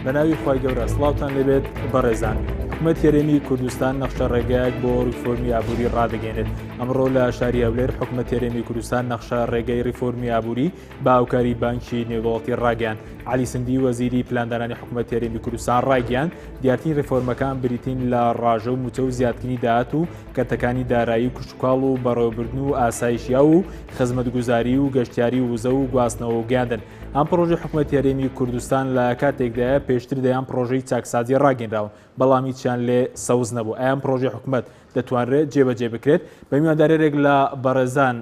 بەناوی خی گەورە سڵاوتان لەبێت بەڕێزان. حکوومەت هێرێمی کوردستان نەخشە ڕێگایەک بۆ ریفۆرمی ئابووری ڕادەگەێنێت. ئەمڕۆ لە شاری هەولێر حکوومەت هێرێمی کوردستان نەخشە ڕێگەی ریفۆرمی ئابووری با هاوکاری بانکی نێودەوڵەتی ڕاگەیاند. علی سندی وەزیری پلاندانانی حکوومەت هێرێمی کوردستان ڕاگەیاند دیارترین ریفۆرمەکان بریتین لە ڕاژە و موچە و زیادکردنی داهات و کەرتەکانی دارایی و کشتوکاڵ و بەڕێوەبردن و ئاسایشیا و خزمەتگوزاری و گەشتیاری وزە و گواستنەوە و گیاندن. ئەم پرۆژەی حکوومەت هێرێمی کوردستان لە کاتێکدایە پێشتر دەیان پرۆژەی چاکسازی ڕاگەیەنراوە بەڵام هیچیان لێ سەوز نەبوو. ئەم پرۆژەی حکوومەت دەتوانرێت جێبەجێ بکرێت. بە میواندارێک لە بەڕێزان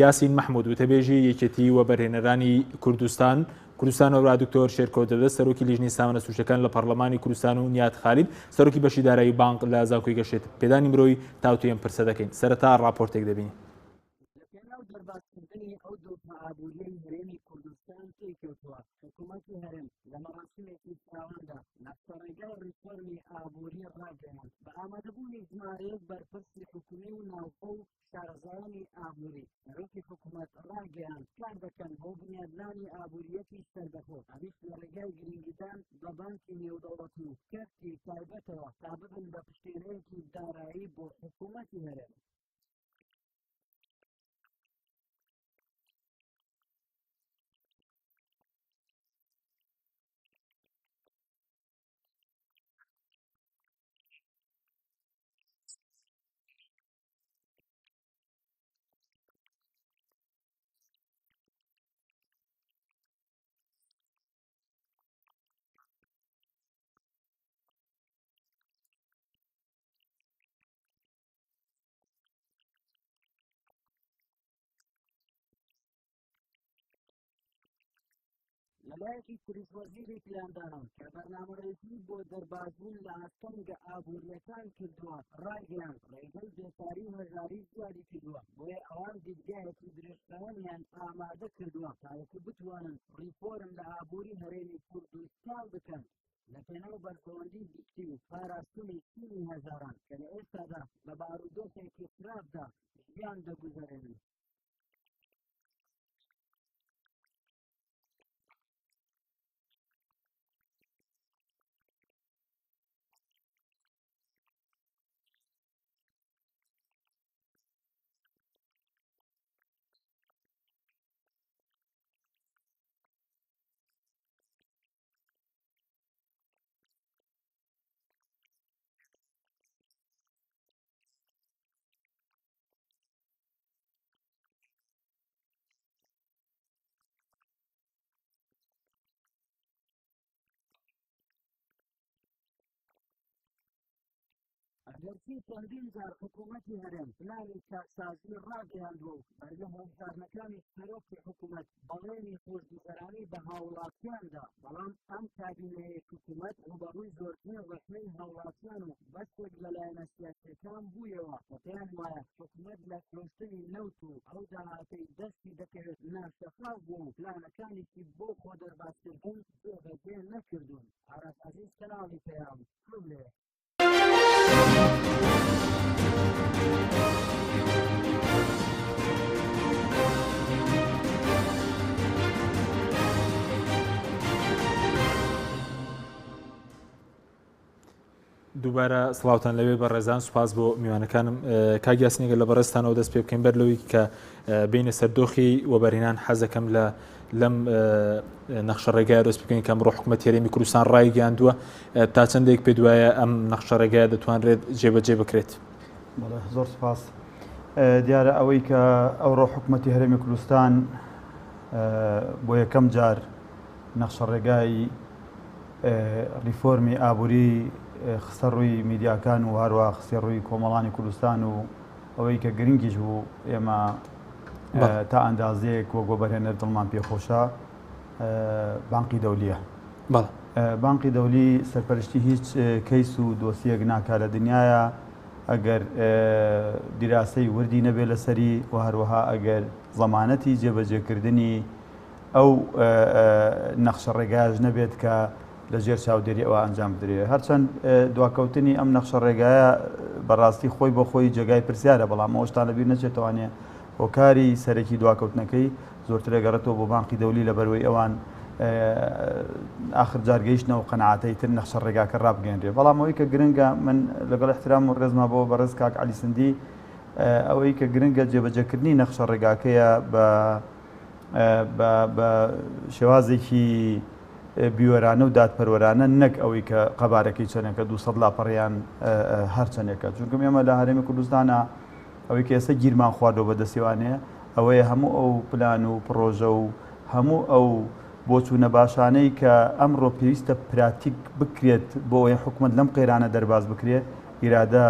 یاسین مەحموود وتەبێژی یەکێتی وەبەرهێنەرانی کوردستانەوە دکتۆر شێرکۆ دەدەست سەرۆکی لیژنەی سامانە سوشەکان لە پەرلەمانی کوردستان و نیات خالید سەرۆکی بەشی دارایی بانک لە زانکۆی گەشێت پێدانی مرۆی تاوتوی ئەم پرسە دەکەین. سەرەتا ڕاپۆرتێک دەبینی. دەرباسکردنی ئەو دۆخە ئابووریەی هەرێمی کوردستان تێکەوتووە. حکوومەتی هەرێم لە مەراسمێکی فراواندا نەخشەڕێگای ریفۆرمی ئابووری ڕاگەیاند بە ئامادەبوونی ژمارەیەک بەرپرسی حکومی و ناوخۆ و شارەزایانی ئابووری. سەرۆکی حکوومەت ڕاگەیاند کار دەکەن بۆ بنیادنانی ئابووریەتی سەردەخۆ ئەویش لە ڕێگای گرنگدان بە بانکی نێودەوڵەتی و کەرتی تایبەتەوە تا ببن بە پشتێنەیەکی دارایی بۆ حکوومەتی هەرێم. لەلایەکی کوریس وەزیری پلاندانان کە بەرنامەڕێژی بۆ دەربازبوون لە ئاستەنگە ئابووریەکان کردووە ڕاگەیاند ڕێگەی بێکاری و هەژاری زیادی کردووە بۆیە ئەوان دیدگایەکی درێژخایەنیان ئامادە کردووە تاوەکو بتوانن ڕیفۆرم لە ئابووری هەرێمی کوردستان بکەن لە پێناو بەرگەوەندی دیکتی و پاراستنی سینی هەزاران کە لە ئێستادا لە بارودۆخێکی خراپدا ژیان دەگوزارێنن. ئەگەرچی چەندین جار حکوومەتی هەرێم پلانی چاکسازی ڕاگەیاندووە و بەرگە هەڵبژارنەکانی سەرۆکی حکوومەت بەڵێنی خۆشگوزەرانی بە هاوڵاتیاندا بەڵام ئەم کابینەیە حکوومەت ڕوبەڕووی زۆرترین ڕەحمەی هاوڵاتیان و بەشێک لەلایەنە سیاسیەکان بوویەوە کە پێیان وایە حکوومەت لە فرۆشتنی نەوت و ئەو داهاتەی دەستی دەکەوێت ناشەفاف بوو و پلانەکانێکی بۆ خۆ دەرباسکردن جێبەجێ نەکردوون. ئاراس عەزیز کەناڵی پەیام هەولێر. دووبارە سڵاوتان لەوێ بە ڕێزان سوپاس بۆ میوانەکانم. کاگیاسنێگە لە بەڕێستانەوە دەست پێ بکەین بەر لەوەی کە بینە سەردۆخی وەبەرهێنان حەزەکەم لەم نەخشە ڕێگایە دەست بکەین کە ئەمڕۆ حکوومەت هێرێمی کوردستان ڕایگەیاندووە تا چەندێک پێ دوایە ئەم نەخشە ڕێگایە دەتوانرێت جێبەجێ بکرێت. زۆر سپاس. دیارە ئەوەی کە ئەوڕۆ حکوومەتی هەرێمی کوردستان بۆ یەکەم جار نەخشە ڕێگای ریفۆرمی ئابووری خستە ڕووی میدیاکان و هەروە خستە ڕووی کۆمەڵانی کوردستان و ئەوەی کە گرنگیش بوو ئێمە تا ئەندازەیەک وەک وەبەرهێنەر دڵمان پێخۆشە بانقی دەولیە. بانقی دەولی سەرپەرشتی هیچ کەیس و دۆسیەک ناکا لە دنیاە ئەگەر دیراسەی وردی نەبێ لەسەری و هەروەها ئەگەر زەمانەتی جێبەجێکردنی ئەو نەخشە ڕێگایش نەبێت کە لە ژێر چاودێری ئەوە ئەنجام بدرێت. هەرچەند دواکەوتنی ئەم نەخشە ڕێگایە بەڕاستی خۆی بە خۆی جێگای پرسیارە بەڵام ئەوشتان لەبیر نەچێتوانێت هۆکاری سەرەکی دواکەوتنەکەی زۆرتر ئەگەڕێتەوە بۆ بانقی دەولی لەبەرەوەی ئەوان آخر جارگەیشتنەوە قەنەعاتەی تر نەخشە ڕێگاکە ڕابگەێنرێ بەڵام ئەوەی کە گرنگە من لەگەڵ احترام و ڕێزما بۆ بەڕێز کاک عەلی سندی ئەوەی کە گرنگە جێبەجێکردنی نەخشە ڕێگاکەیە بە شێوازێکی بیوەرانە و دادپەروەرانە نەک ئەوەی کە قەبارەکەی چەندێکە 200 لاپەڕیان هەر چەندێکە چونکە ئێمە لە هەرێمی کوردستانە ئەوەی کە ئێستا گیرمان خواردەوە بەدەستێوانەیە ئەوەیە هەموو ئەو پلان و پرۆژە و هەموو ئەو بۆچوونە باشانەی کە ئەمڕۆ پێویستە پراتیک بکرێت بۆ ئەوەی حکومت لەم قەیرانە دەرباز بکرێت ئیرادە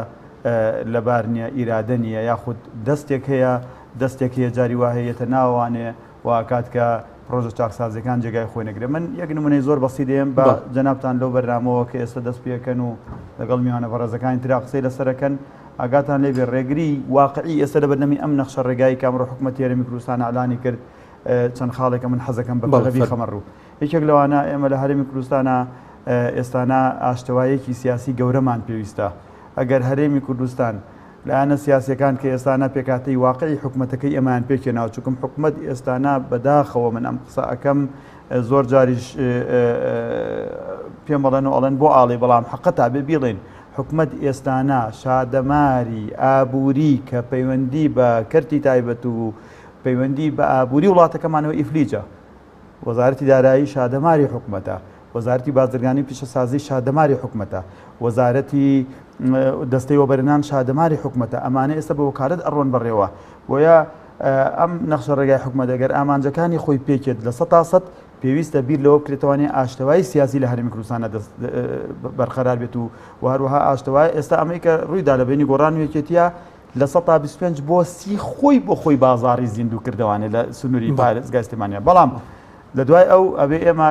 لەبار نییە ئیرادە نییە یاخود دەستێک هەیە دەستێک هەیە جاری وهەیەتە ناوانێ واکات کە پرۆژە چاکسازەکان جێگای خۆی نەگرێت من یەک نمونەی زۆر بەسی دێم بە جەنابتان لەو بەرنامەوە کە ئێستا دەست پێکەن و لەگەڵ میوانە بەڕێزەکانی ترا قسەی لەسەرەکەن ئاگاتان لێبێ ڕێگری واقعی ئێستا لە بەردەمی ئەم نەخشە ڕێگایی کە ئەمڕۆ حکومەتی هەرێمی کوردستان ئەعلانی کرد چەند خاڵێکە من حەزەکەم بە بەغەبی خەمەڕوو یەکێک لەوانە ئێمە لە هەرێمی کوردستانە ئێستانە ئاشتەوایەکی سیاسی گەورەمان پێویستە ئەگەر هەرێمی کوردستان لایەنە سیاسیەکان کە ئێستانە پێکاتەی واقعی حکومەتەکەی ئەمان پێکێناوە چونکم حکومەت ئێستانە بەداخەوە من ئەم قسە ئەەکەم زۆر جاریش پێم بەڵێن و ئەڵێن بۆ ئاڵێ بەڵام حەقەتا بێ بیڵێن حکومەت ئێستانە شادەماری ئابووری کە پەیوەندی بە کەرتی تایبەت و پەیوەندی بە ئابووری وڵاتەکەمانەوە ئیفلیجە وەزارەتی دارایی شادەماری حکومەتە وەزارەتی بازرگانی پیشەسازی شادەماری حکومەتە وەزارەتی دەستەی وەبەرهێنان شادەماری حکومەتە ئەمانە ئێستا بە وەکالەت ئەڕۆن بڕێوە بۆیە ئەم نەخشە ڕێگای حکومەت ئەگەر ئامانجەکانی خۆی پێکێت لە 100% پێویستە بیر لەوە بکرێتوانێ ئاشتەوایی سیاسی لە هەرێمی کوردستانە بەرقەرار بێت و هەروەها ئاشتەوای ئێستا ئەمەی کە ڕوویدا لە بینی گۆڕان و یەکێتیە لە 125 بۆ 30 خۆی بۆ خۆی بازاڕی زیندوو کردوانێ لە سنووری پارێزگای سلێمانیا بەڵام لە دوای ئەو ئەبێ ئێمە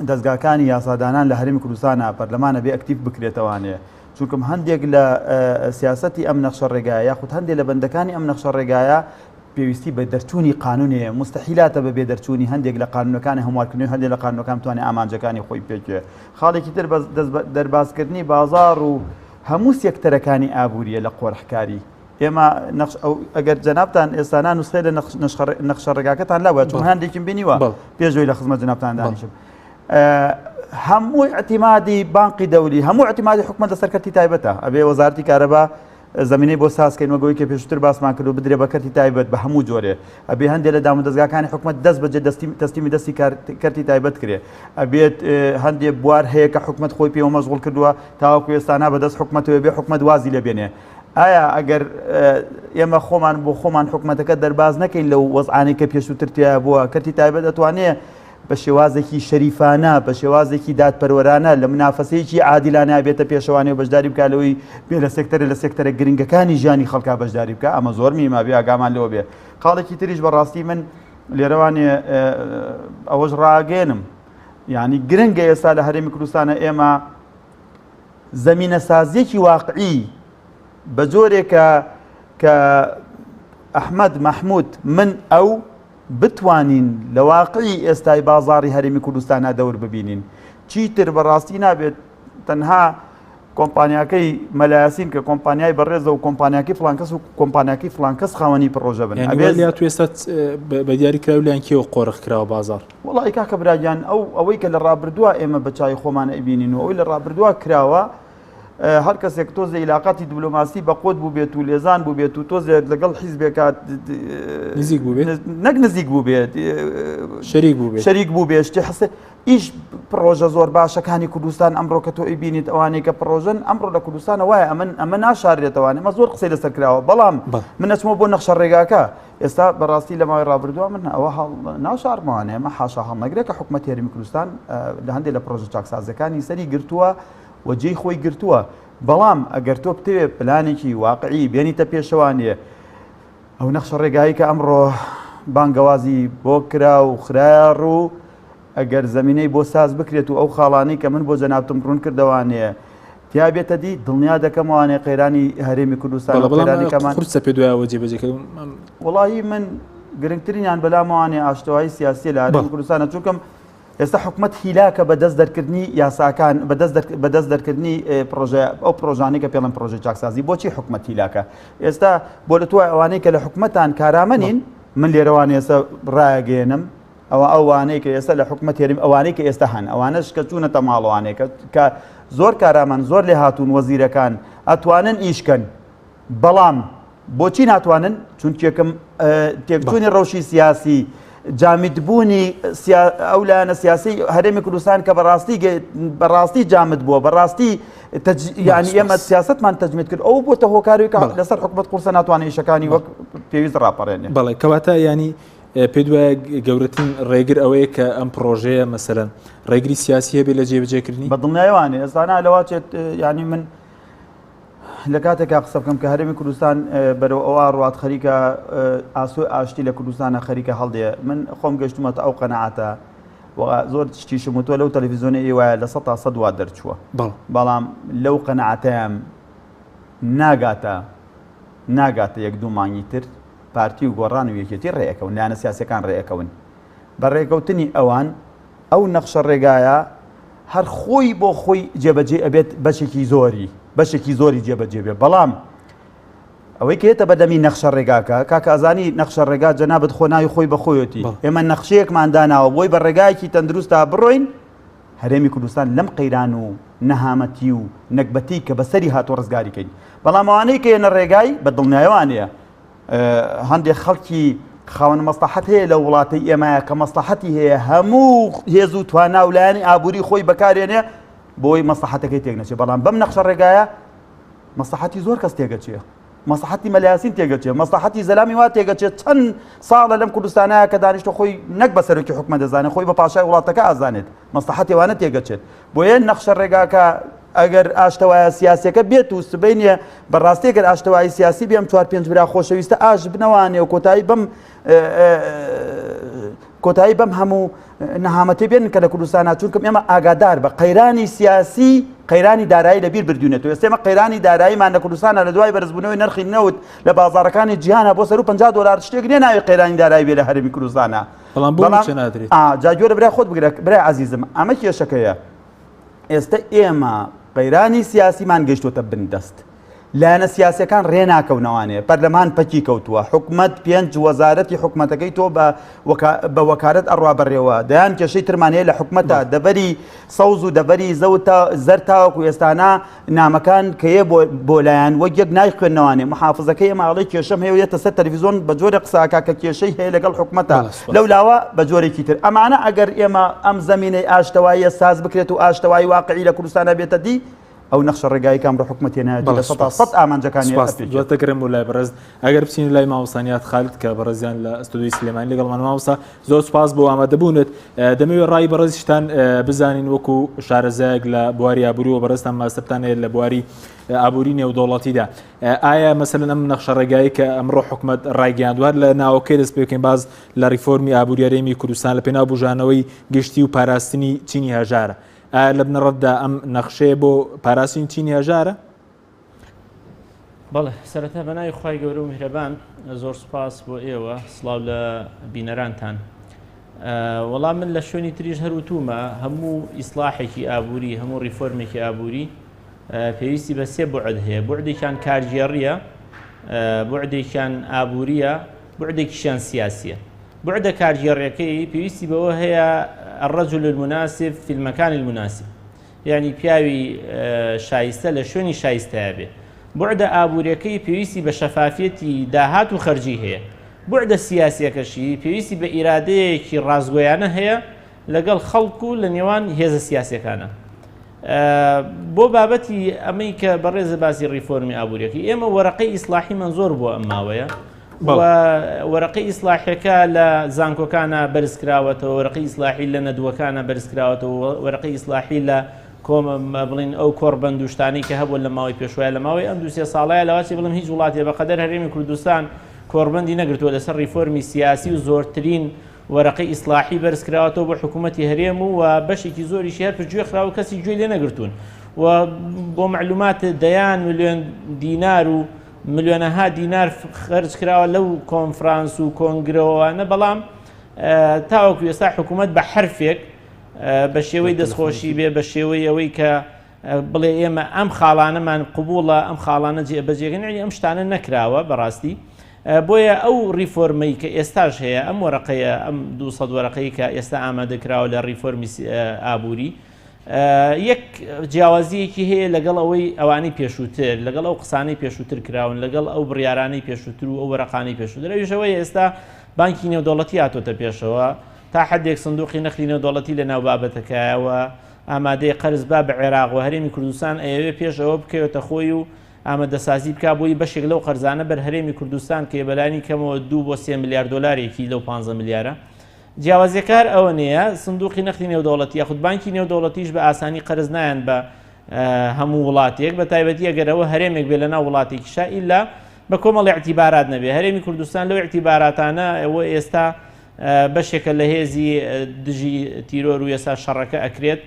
دەستگاکانی یاسادانان لە هەرێمی کوردستانە پەرلەمانە بێ ئەکتیڤ بکرێتەوانێ چونکەم هەندێک لە سیاسەتی ئەم نەخشە ڕێگایە یاخود هەندێک لە بەندەکانی ئەم نەخشە ڕێگایە پێویستی بە دەرچوونی قانونێ مستحیلاتە بەبێ دەرچوونی هەندێک لە قانونەکانی هەموارکردنی هەندێک لە قانونەکان توانێت ئامانجەکانی خۆی پێکێ خاڵێکی تر دەربازکردنی بازاڕ و هەموو سێکتەرەکانی ئابووریە لە قۆرحکاری ئێمە ئەگەر جەنابتان ئێستانە نوسخەی لە نەخشە ڕێگاکەتان لاوە چون هەندێکم بینیوە پێشەوەی لە خزمەت جەنابتان دانیشم هەموو اعتیمادی بانقی دەولی هەموو اعتیمادی حکومەت لەسەر کەرتی تایبەتە ئەبێ وەزارەتی کارەبا زمینەی بۆ سازکەین وەگەوەی کە پێشتر باسمان کرد و بدرێ بە کەرتی تایبەت بە هەموو جۆرێ ئەبێ هەندێک لە دامودەستگاکانی حکومەت دەست بەجێ تەسلیمی دەستی کەرتی تایبەت کرێ ئەبێت هەندێک بوار هەیە کە حکومەت خۆی پێوە مەشغوڵ کردووە تاوەکو ئێستانە بەدەست حکومەتەوە بێ حکومەت وازی لێبێنێ ئایا ئەگەر ئێمە خۆمان بۆ خۆمان حکومەتەکە دەرباز نەکەین لەو وەزعانەی کە پێشووتر تیا بووە کەرتی تایبەت دەتوانێت بە شێوازێکی شەریفانە بە شێوازێکی دادپەروەرانە لە منافەسەیەکی عادیلانە بێتە پێشەوانێ و بەشداری بکالەوەی بێ لە سێکتەرە گرنگەکانی ژیانی خەڵکا بەشداری بکە ئەمە زۆر میما بێ ئاگامان لەوە بێ خاڵێکی تریش بەڕاستی من لێرەوانێ ئەوەش ڕاگەێنم یعنی گرنگە ئێستا لە هەرێمی کوردستانە ئێمە زەمینە سازیەکی واقعی بە جۆرێکە کە ئەحمەد مەحموود من ئەو بتوانین لە واقعی ئێستای بازاڕی هەرێمی کوردستانە دەور ببینین چیتر بەڕاستی نابێت تەنها کۆمپانیاکەی مەلایەسین کە کۆمپانیای بەڕێزە و کۆمپانیاکی فڵانکەس و کۆمپانیاکی فڵانکەس خاوەنی پرۆژە بن تو ئێستا بە دیاری کراولیان کێوە قۆڕخ کراوە بازار وڵی کاکە براگیان ئەوەی کە لە ڕابردووە ئێمە بە چای خۆمانە ئەبینین و ئەوەی لە ڕابردووە کراوە هەر کەسێک تۆزە عیلاقاتی دیبلۆماسی بەقۆت بوو بێت و لێزان بوو بێت و تۆزێک لەگەڵ حیزبێکات نزیک بوو بێت نەک نزیک بوو بێت شەریک بوو بێت شتی حسێ ئیش پرۆژە زۆر باشەکانی کوردستان ئەمڕۆ کە تۆ ئیبینیت ئەوانەی کە پرۆژن ئەمڕۆ لە کوردستانە وایە ئەمە ناشارێتەوانێ مە زۆر قسەی لەسەر کراوە بەڵام من ئەچمەوە بۆ نەخشە ڕێگاکە ئێستا بەڕاستی لە ماوەی ڕابردووە من ئەوە ناشارمەوانێ ئەمە حاشا هەڵنەگرێت کە حکومەتی هەرێمی کوردستان لە هەندێک لە پرۆژە چاکسازەکانی سەری گرتووە و جێی خۆی گرتووە بەڵام ئەگەر تۆ بتەوێت پلانێکی واقعی بێنیتە پێشەوانێ ئەو نەخشە ڕێگایی کە ئەمڕۆ بانگەوازی بۆ کرا و خراڕ و ئەگەر زمینەی بۆ ساز بکرێت و ئەو خاڵانەی کە من بۆ جەنابتم ڕوون کردوانێ تیا بێتە دی دڵنیا دەکەمەوانێ قەیرانی هەرێمی کوردستان قورسە پێ دوایەوە جێبەجێکردن وڵی من گرنگترینیان بەلامەوانێ ئاشتەوایی سیاسی لە هەرێمی کوردستانە چونکەم ئێستا حکومت هیلاکە بەدەست دەرکردنی یاساکان بەدەست دەرکردنی ئەو پرۆژانەی کە پێڵم پرۆژە چاکسازی بۆچی حکومت هیلاکە ئێستا بۆ لە توای ئەوانەی کە لە حکومەتان کارامەنین من لێرەوان ئێستا ڕایگەێنم ئەوانەی کە ئێستا لە حکومەت هێرم ئەوانەی کە ئێستا هەن ئەوانەش کە چوونەتە ماڵەوانەیە کە زۆر کارامان زۆر لێ هاتوون وەزیرەکان ئەتوانن ئیشکەن بەڵام بۆچی ناتوانن چونکێکم تێکچوونی ڕەوشی سیاسی جامیدبوونی ئەو لایەنە سیاسی هەرێمی کوردستان کە بەڕاستی جامد بووە بەڕاستی یعنی ئێمە سیاستمان تەجمید کرد ئەو بۆتە هۆکاری لەسەر حکومەت قورسە ناتوانێت ئیشەکانی وەک پێویست ڕاپەڕێنێ. بەڵێ کەواتە ینی پێ دوایە گەورەترین ڕێگر ئەوەیە کە ئەم پرۆژەیە مەسەلەن ڕێگری سیاسی هەبێ لە جێبەجێکردنی بە دڵنیایوانێ ئێستانا لەواچێت ینی من لە کاتێکا قسە بکەم کە هەرێمی کوردستان بەرەو ئەوە ڕوات خەریکە ئاسۆی ئاشتی لە کوردستانە خەریکە هەڵدێ من خۆم گەشتمەتە ئەو قەنەعاتە زۆر شتیشم وتوە لەو تەلەڤیزیۆنە ئێوایە لە 100 وا دەرچووە بەڵام لەو قەنەعاتەیەم ناگاتە یەک دوو مانگی تر پارتی و گۆڕان و یەکێتی ڕێەکەون لایەنە سیاسەکان ڕێەکەون بە ڕێکەوتنی ئەوان ئەو نەخشە ڕێگایە هەر خۆی بۆ خۆی جێبەجێ ئەبێت بەشێکی زۆری جێبەجێ بێ بەڵام ئەوەی کێتە بەدەمی نەخشە ڕێگاکە کاکە ئازانی نەخشە ڕێگا جەنابەت خۆ ناوی خۆی بەخۆیەتی ئێمە نەخشەیەکمان داناوە بۆی بە ڕێگایەکی تەندروستە بڕۆین هەرێمی کوردستان لەم قەیران و نەهامەتی و نەکبەتی کە بەسەری هاتۆ ڕزگاریکەین بەڵام ئەوانەی کە ێنە ڕێگای بە دڵنیایوانەیە هەندێک خەڵکی خاوەن مەسلحەت هەیە لە وڵاتی ئێمەیە کە مەسلحەتی هەیە هەموو هێز و توانا و لایەنی ئابووری خۆی بەکارێنێ بۆی مەسلحەتەکەی تێک نەچێت بەڵام بەم نەخشە ڕێگایە مەسلحەتی زۆر کەس تێگەچێ مەسلحەتی مەلایاسین تێگەچێت مەسلحەتی زەلامی وا تێگەچێت چەند ساڵە لەم کوردستانەیە کە دانیشتۆ خۆی نەک بەسەرکی حکومەت دەزانێت خۆی بە پاشای وڵاتەکە ئازانێت مەسلحەتی وانە تێگەچێت بۆیە نەخشە ڕێگاکە ئەگەر ئاشتەوایە سیاسیەکە بێت و سبەینە بەڕاستی ئەگەر ئاشتەوایی سیاسی بێم 4-5 برا خۆشەویستە ئاش بنەوانێ و کۆتایی بەم هەموو نەهامەتی بێن کە لە کوردستانە چونکەم ئێمە ئاگادار بە قەیرانی سیاسی قەیرانی دارایی لەبیر بردوونێت و ئێستێمە قەیرانی داراییمان لە کوردستانە لە دوای بەرزبوونەوەی نرخی نەوت لە بازارەکانی جیهانە بۆ سەر و $50 شتێک نێ ناوی قەیرانی دارایی بێ لە هەرێمی کوردستانە جاگوێرە برای خۆت بگرە برای عەزیزم ئەمە کێشەکەیە ئێستا ئێمە قەیرانی سیاسیمان گەیشتوتە بندەست لایەنە سیاسیەکان ڕێناکەونەوانێ پەرلەمان پەکی کەوتووە حکومەت 5 وەزارەتی حکومەتەکەی تۆ بە وەکارەت ئەڕوا بەڕێوە دەیان کێشەی ترمانەیە لە حکومەتە دەبەری سەوز و دەبەری زەر تاوەکو ئێستانە نامەکان کەیە بۆ لایەن وەک یەک نای خوێندنەوانێ محافزەکەی ئێماڵی کێشەم هەیە یەتە سەر تەلەڤیزۆن بە جۆرە قساکە کە کێشەی هەیە لەگەڵ حکومەتە لەو لاوە بە جۆرێکی تر ئەمانە ئەگەر ئێمە ئەم زەمینەی ئاشتەواییە ساز بکرێت و ئاشتەوایی واقعی لە کوردستانە بێتە دی ئەو نەخشە ڕێگایەکان بە حکومەتێنایەتی لە 100 ئامانجەکانی دواتەگەرم و لای بەڕێز ئەگەر بچین لای مامۆستانیات خالد کە بەڕێزیان لە ئەستودیۆی سلێمانی لەگەڵمان مامۆستا زۆر سوپاس بۆ ئامادەبوونت دەمەوێت ڕای بەڕێزیشتان بزانین وەکو شارەزایەک لە بواری ئابووری و بەڕێزتان ماستەبتان هەیە لە بواری ئابووری نێودوڵەتیدا ئایا مەسەلەن ئەم نەخشە ڕێگایی کە ئەمڕۆ حکومەت ڕایگەیاندووار لە ناوەکەی دەست پێ بکەین باز لە ریفۆرمی ئابووری هەرێمی کوردستان لە پێناو بژانەوەی گشتی و پاراستنی چینی هەژارە لە بنەڕەتدا ئەم نەخشەیە بۆ پاراستنی چینی هەژارە؟ بەڵێ سەرەتا بەناوی خوای گەورە و میهرەبان زۆر سوپاس بۆ ئێوە سڵاو لە بینەرانتان وەڵام من لە شوێنی تریش هەروتومە هەموو ئیسلاحێکی ئابووری هەموو ریفۆرمێکی ئابووری پێویستی بە 3 بوعد هەیە بوعدێکیان کارژێڕیە بوعدێکیان ئابووریە بوعدێکیشیان سیاسیە بعد کارژێڕیەکەی پێویستی بەوە هەیە الرجل المناسب في المكان المناسب يعني پیاوی شایستە لە شوێنی شایستەیە بێ بعدە ئابووریەکەی پێویستی بە شەفافیەتی داهات و خەرجی هەیە بعدە سیاسیەکەشی پێویستی بە ئیرادەیەکی ڕازگۆیانە هەیە لەگەڵ خەڵکو و لە نێوان هێزە سیاسیەکانە بۆ بابەتی ئەمەی کە بەڕێزە باسی ڕیفۆرمی ئابووریەکەی ئێمە وەرەقەی ئیسلاحیمان زۆر بۆ ئەم ماوەیە وەرەقەی ئیسلاحیەکە لە زانکۆکانە بەرزکراوەتەوە وەرەقەی ئیسلاحی لە نەدووەکانە بەرزکراوەتەوە وەرەقەی ئیسلاحی لە بڵین ئەو کۆڕبەندوشتانی کە هەبوو لە ماوەی پێشوایە لە ماوەی ئەم 2-3 ساڵایە لەواچی بڵم هیچ وڵاتی بەقەدەر هەرێمی کوردستان کۆڕبەندی نەگرتووە لەسەر ریفۆرمی سیاسی و زۆرترین وەرەقەی ئیسلاحی بەرزکراوەتەوە بۆ حکوومەتی هەرێم و بەشێکی زۆریشی هەر پرگوێ خراوە کەسی گوێ لێ نەگرتوون و بۆ معلومات دەیان ملیۆن دینار و ملیۆنەها دینار خەرج کراوە لەو کۆنفرانس و کۆنگرەوەوانە بەڵام تاوەکو ئێستا حکوومەت بە حرفێک بە شێوەی دەستخۆشی بێ بە شێوەی ئەوەی کە بڵێ ئێمە ئەم خاڵانەمان قبوڵە ئەم خاڵانە بەجێگەنی ئەم شتانە نەکراوە بەڕاستی بۆیە ئەو ریفۆرمەی کە ئێستاش هەیە ئەم وەرەقەیە ئەم 200 وەرەقەی کە ئێستا ئامادەکراوە لە ریفۆرمی ئابووری یەک جیاوازیەکی هەیە لەگەڵ ئەوەی ئەوانی پێشووتر لەگەڵ ئەو قسانەی پێشووتر کراون لەگەڵ ئەو بڕیارانەی پێشووتر و ئەو وەرەقانەی پێشووتر ئەویشەوەی ئێستا بانکی نێودەوڵەتی هاتۆتە پێشەوە تا حدێک سندوقی نەخلی نێودەوڵەتی لە ناو بابەتەکەیەوە ئامادەی قەرز با بە عێراق و هەرێمی کوردستان ئەوێ پێشەوە بکەوێتە خۆی و ئامادەسازی بک بۆی بەشێک لەو قەرزانە بەر هەرێمی کوردستان کە بەلانی کەمەوە 2 بۆ 3 میلیارد دلارێکی لەو 15 میلیارە جیاوازیەکار ئەوە نیە سندوقی نەخلی نێودەوڵەتی یاخود بانکی نێودەوڵەتیش بە ئاسانی قەرز نایەن بە هەموو وڵاتێک بە تایبەتی ئەگەرەوە هەرێمێک بێ لە ناو وڵاتێکیشا ئیلا بە کۆمەڵ اعتیبارات نەبێ هەرێمی کوردستان لەو اعتیباراتانە ئەوە ئێستا بەشێکە لە هێزی دژی تیرۆر و ئێستا شەڕەکە ئەکرێت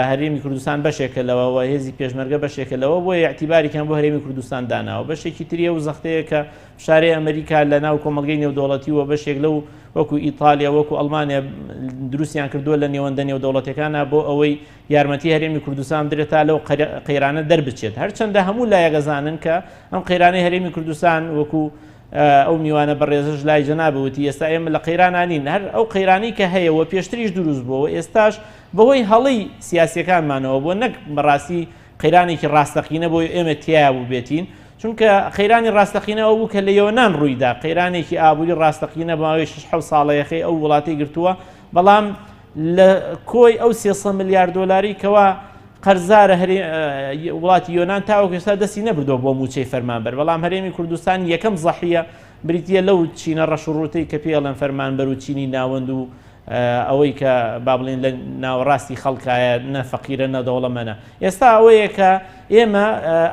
هەرێمی کوردستان بەشێکە لەوەوە هێزی پێشمەرگە بەشێکە لەوە بۆ اعتیباریکان بۆ هەرێمی کوردستان داناوە بەشێکی تریە و زەختەیە کە شارەی ئەمریکا لە ناو کۆمەڵگەی نێودەوڵەتی و بەشێک لەو وەکو ئیتالیا وەکو ئەڵمانیا دروستیان کردووە لە نێوەندە نێودەوڵەتەکانە بۆ ئەوەی یارمەتی هەرێمی کوردستان درێتا لەو قەیرانە دەربچێت هەرچەندە هەموو لایەگەزانن کە ئەم قەیرانەی هەرێمی کوردستان وەکو ئەو میوانە بەڕێزش لای جەنابەوەتی ئێستا ئێمە لە قەیرانانین هەر ئەو قەیرانەی کە هەیە و پێشتریش دروست بووەوە ئێستاش بەهۆی هەڵی سیاسیەکانمانەوە بۆ نەک بەڕاستی قەیرانێکی ڕاستەقینە بۆ ئێمە تیا بوو بێتین چونکە قەیرانی ڕاستەقینەوە بوو کە لە یۆنان ڕوویدا قەیرانێکی ئابووری ڕاستەقینە بەماوەی 6 ساڵەیەخی ئەو وڵاتی گرتووە بەڵام لە کۆی ئەو 300 میلیارد دلاری کەوا قەرزارە وڵاتی یۆنان تاوەکو ئێستا دەستی نەبردەوە بۆ موچەی فەرمانبەر بەڵام هەرێمی کوردستان یەکەم زەحیە بریتە لەو چینە ڕەشوڕوتەی کە پێڵەن فەرمانبەر و چینی ناوەند و ئەوەی کە با بڵێن لە ناوەڕاستی خەڵکایە نە فەقیرە نەدەوڵەمەنە ئێستا ئەوەیە کە ئێمە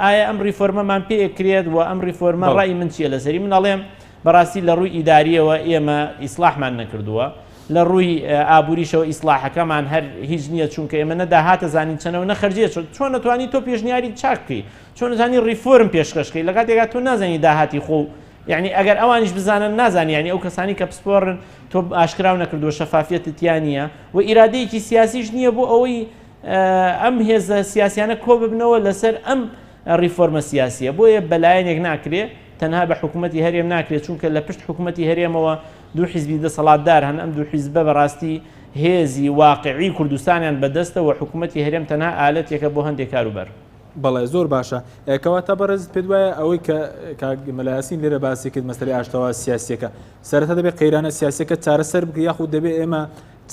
ئایا ئەم ریفۆرمەمان پێکرێت و ئەم ریفۆرمە ڕای من چیە لەسەری من ئەڵێم بەڕاستی لە ڕووی ئیداریەوە ئێمە ئیسلاحمان نەکردووە لە ڕووی ئابووریشەوە ئیسلاحەکەمان هەر هیچ نییە چونکە ئێمە نەداهاتە زانین چەنەوە نەخەرجێت چۆن نەتوانی تۆ پێشنیاری چاکەی چۆن نزانی ریفۆرم پێشکەشکەی لە کاتێکا تۆ نازانی داهاتی خۆ یعنی ئەگەر ئەوانیش بزانن نازانی ینی ئەو کەسانی کە پسپۆڕن تۆ ئاشکراو نەکردووە شەفافیەتتیان نییە و ئیرادەیەکی سیاسیش نییە بۆ ئەوەی ئەم هێزە سیاسیانە کۆ ببنەوە لەسەر ئەم ریفۆرمە سیاسیە بۆیە بەلایەنێک ناکرێت تەنها بە حکوومەتی هەرێم ناکرێت چونکە لە پشت حکوومەتی هەرێمەوە دوو حیزبی دەسەڵاتدار هەن ئەم دوو حیزبە بەڕاستی هێزی واقعی کوردستانیان بەدەستە و حکوومەتی هەرێم تەنها ئالەتێکە بۆ هەندێک کاروبەر بەڵێ زۆر باشە کەواتە بەڕێز پێ وایە ئەوەی کە مەلایەسین لێرە باسی کرد مەسەلەی ئاشتەوە سیاسیەکە سەرەتا دەبێت قەیرانە سیاسیەکە چارەسەر بکە یاخود دەبێت ئێمە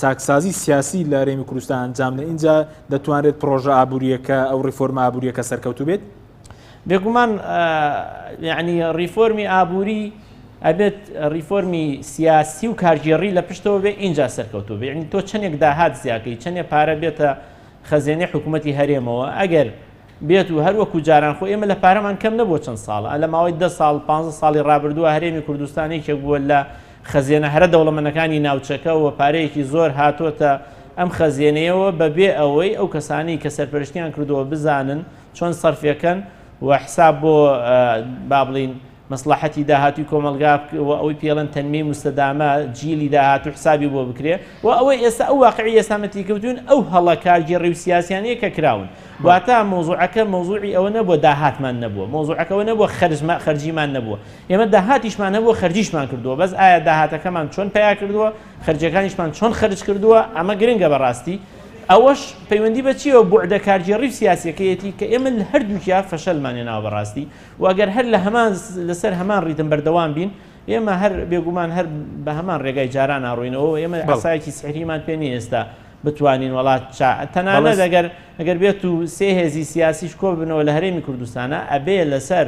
چاکسازی سیاسی لە هەرێمی کوردستان ئەنجام لە اینجا دەتوانرێت پرۆژە ئابووریەکە ئەو ریفۆرمە ئابووریەکە سەرکەوتوو بێت بێگومان یعنی ریفۆرمی ئابووری ئەبێت ریفۆرمی سیاسی و کارژێڕی لە پشتەوە بێ اینجا سەرکەوتوو بێ یعنی تۆ چەندێک داهات زیاکەی چەندێک پارە بێتە خەزێنەی حکوومەتی هەرێمەوە ئەگەر بێت و هەروەکو جاران خۆ ئێمە لە پارەمان کەم نەبووە چەند ساڵە لە ماوەی 10 ساڵ 15 ساڵی ڕابردووە هەرێمی کوردستانێکێک بووە لە خەزیێنە هەرە دەوڵەمەندەکانی ناوچەکە و پارەیەکی زۆر هاتۆتە ئەم خەزیێنەیەوە بەبێ ئەوەی ئەو کەسانی کە سەرپەرشتیان کردووە بزانن چۆن سەرفەکەن و حساب بۆ با بڵین مەسلحەتی داهاتوی کۆمەلگا و ئەوەی پێڵەن تەنمی مستەدامە جیلی داهاتوو حسابی بۆ بکرێ و ئەوەی ئێستا ئەو واقعی ئێسامەتی کەوتون ئەو هەڵە کارگێڕی و سیاسیانەیە کە کراون واتە مۆزوعەکە مۆزوعی ئەوە نەبووە داهاتمان نەبووە مۆزوعەکەەوە نەبووە خەرجیمان نەبووە ئێمە داهاتیشمان نەبووە خەرجیشمان کردووە بەس ئایا داهاتەکەمان چۆن پیا کردووە خەرجەکانیشمان چۆن خەرج کردووە ئەمە گرنگە بەڕاستی ئەوەش پەیوەندی بە چیەوە بوعدە کارگێڕی سیاسیەکەیەتی کە ئێمە لە هەردووکیا فەشەلمانێناوە بەڕاستی و ئەگەر هەر لە هەمان لەسەر هەمان ڕیتم بەردەوام بین ئێمە هەر بێگومان هەر بە هەمان ڕێگای جاران ئاڕوینەوە ئێمە ئاسایەکی سحریمان پێ نیە ئێستا بتوانین وڵات تەنانەت ئەگەر بێت و سێ هێزی سیاسیش کۆ بنەوە لە هەرێمی کوردستانە ئەبێ لەسەر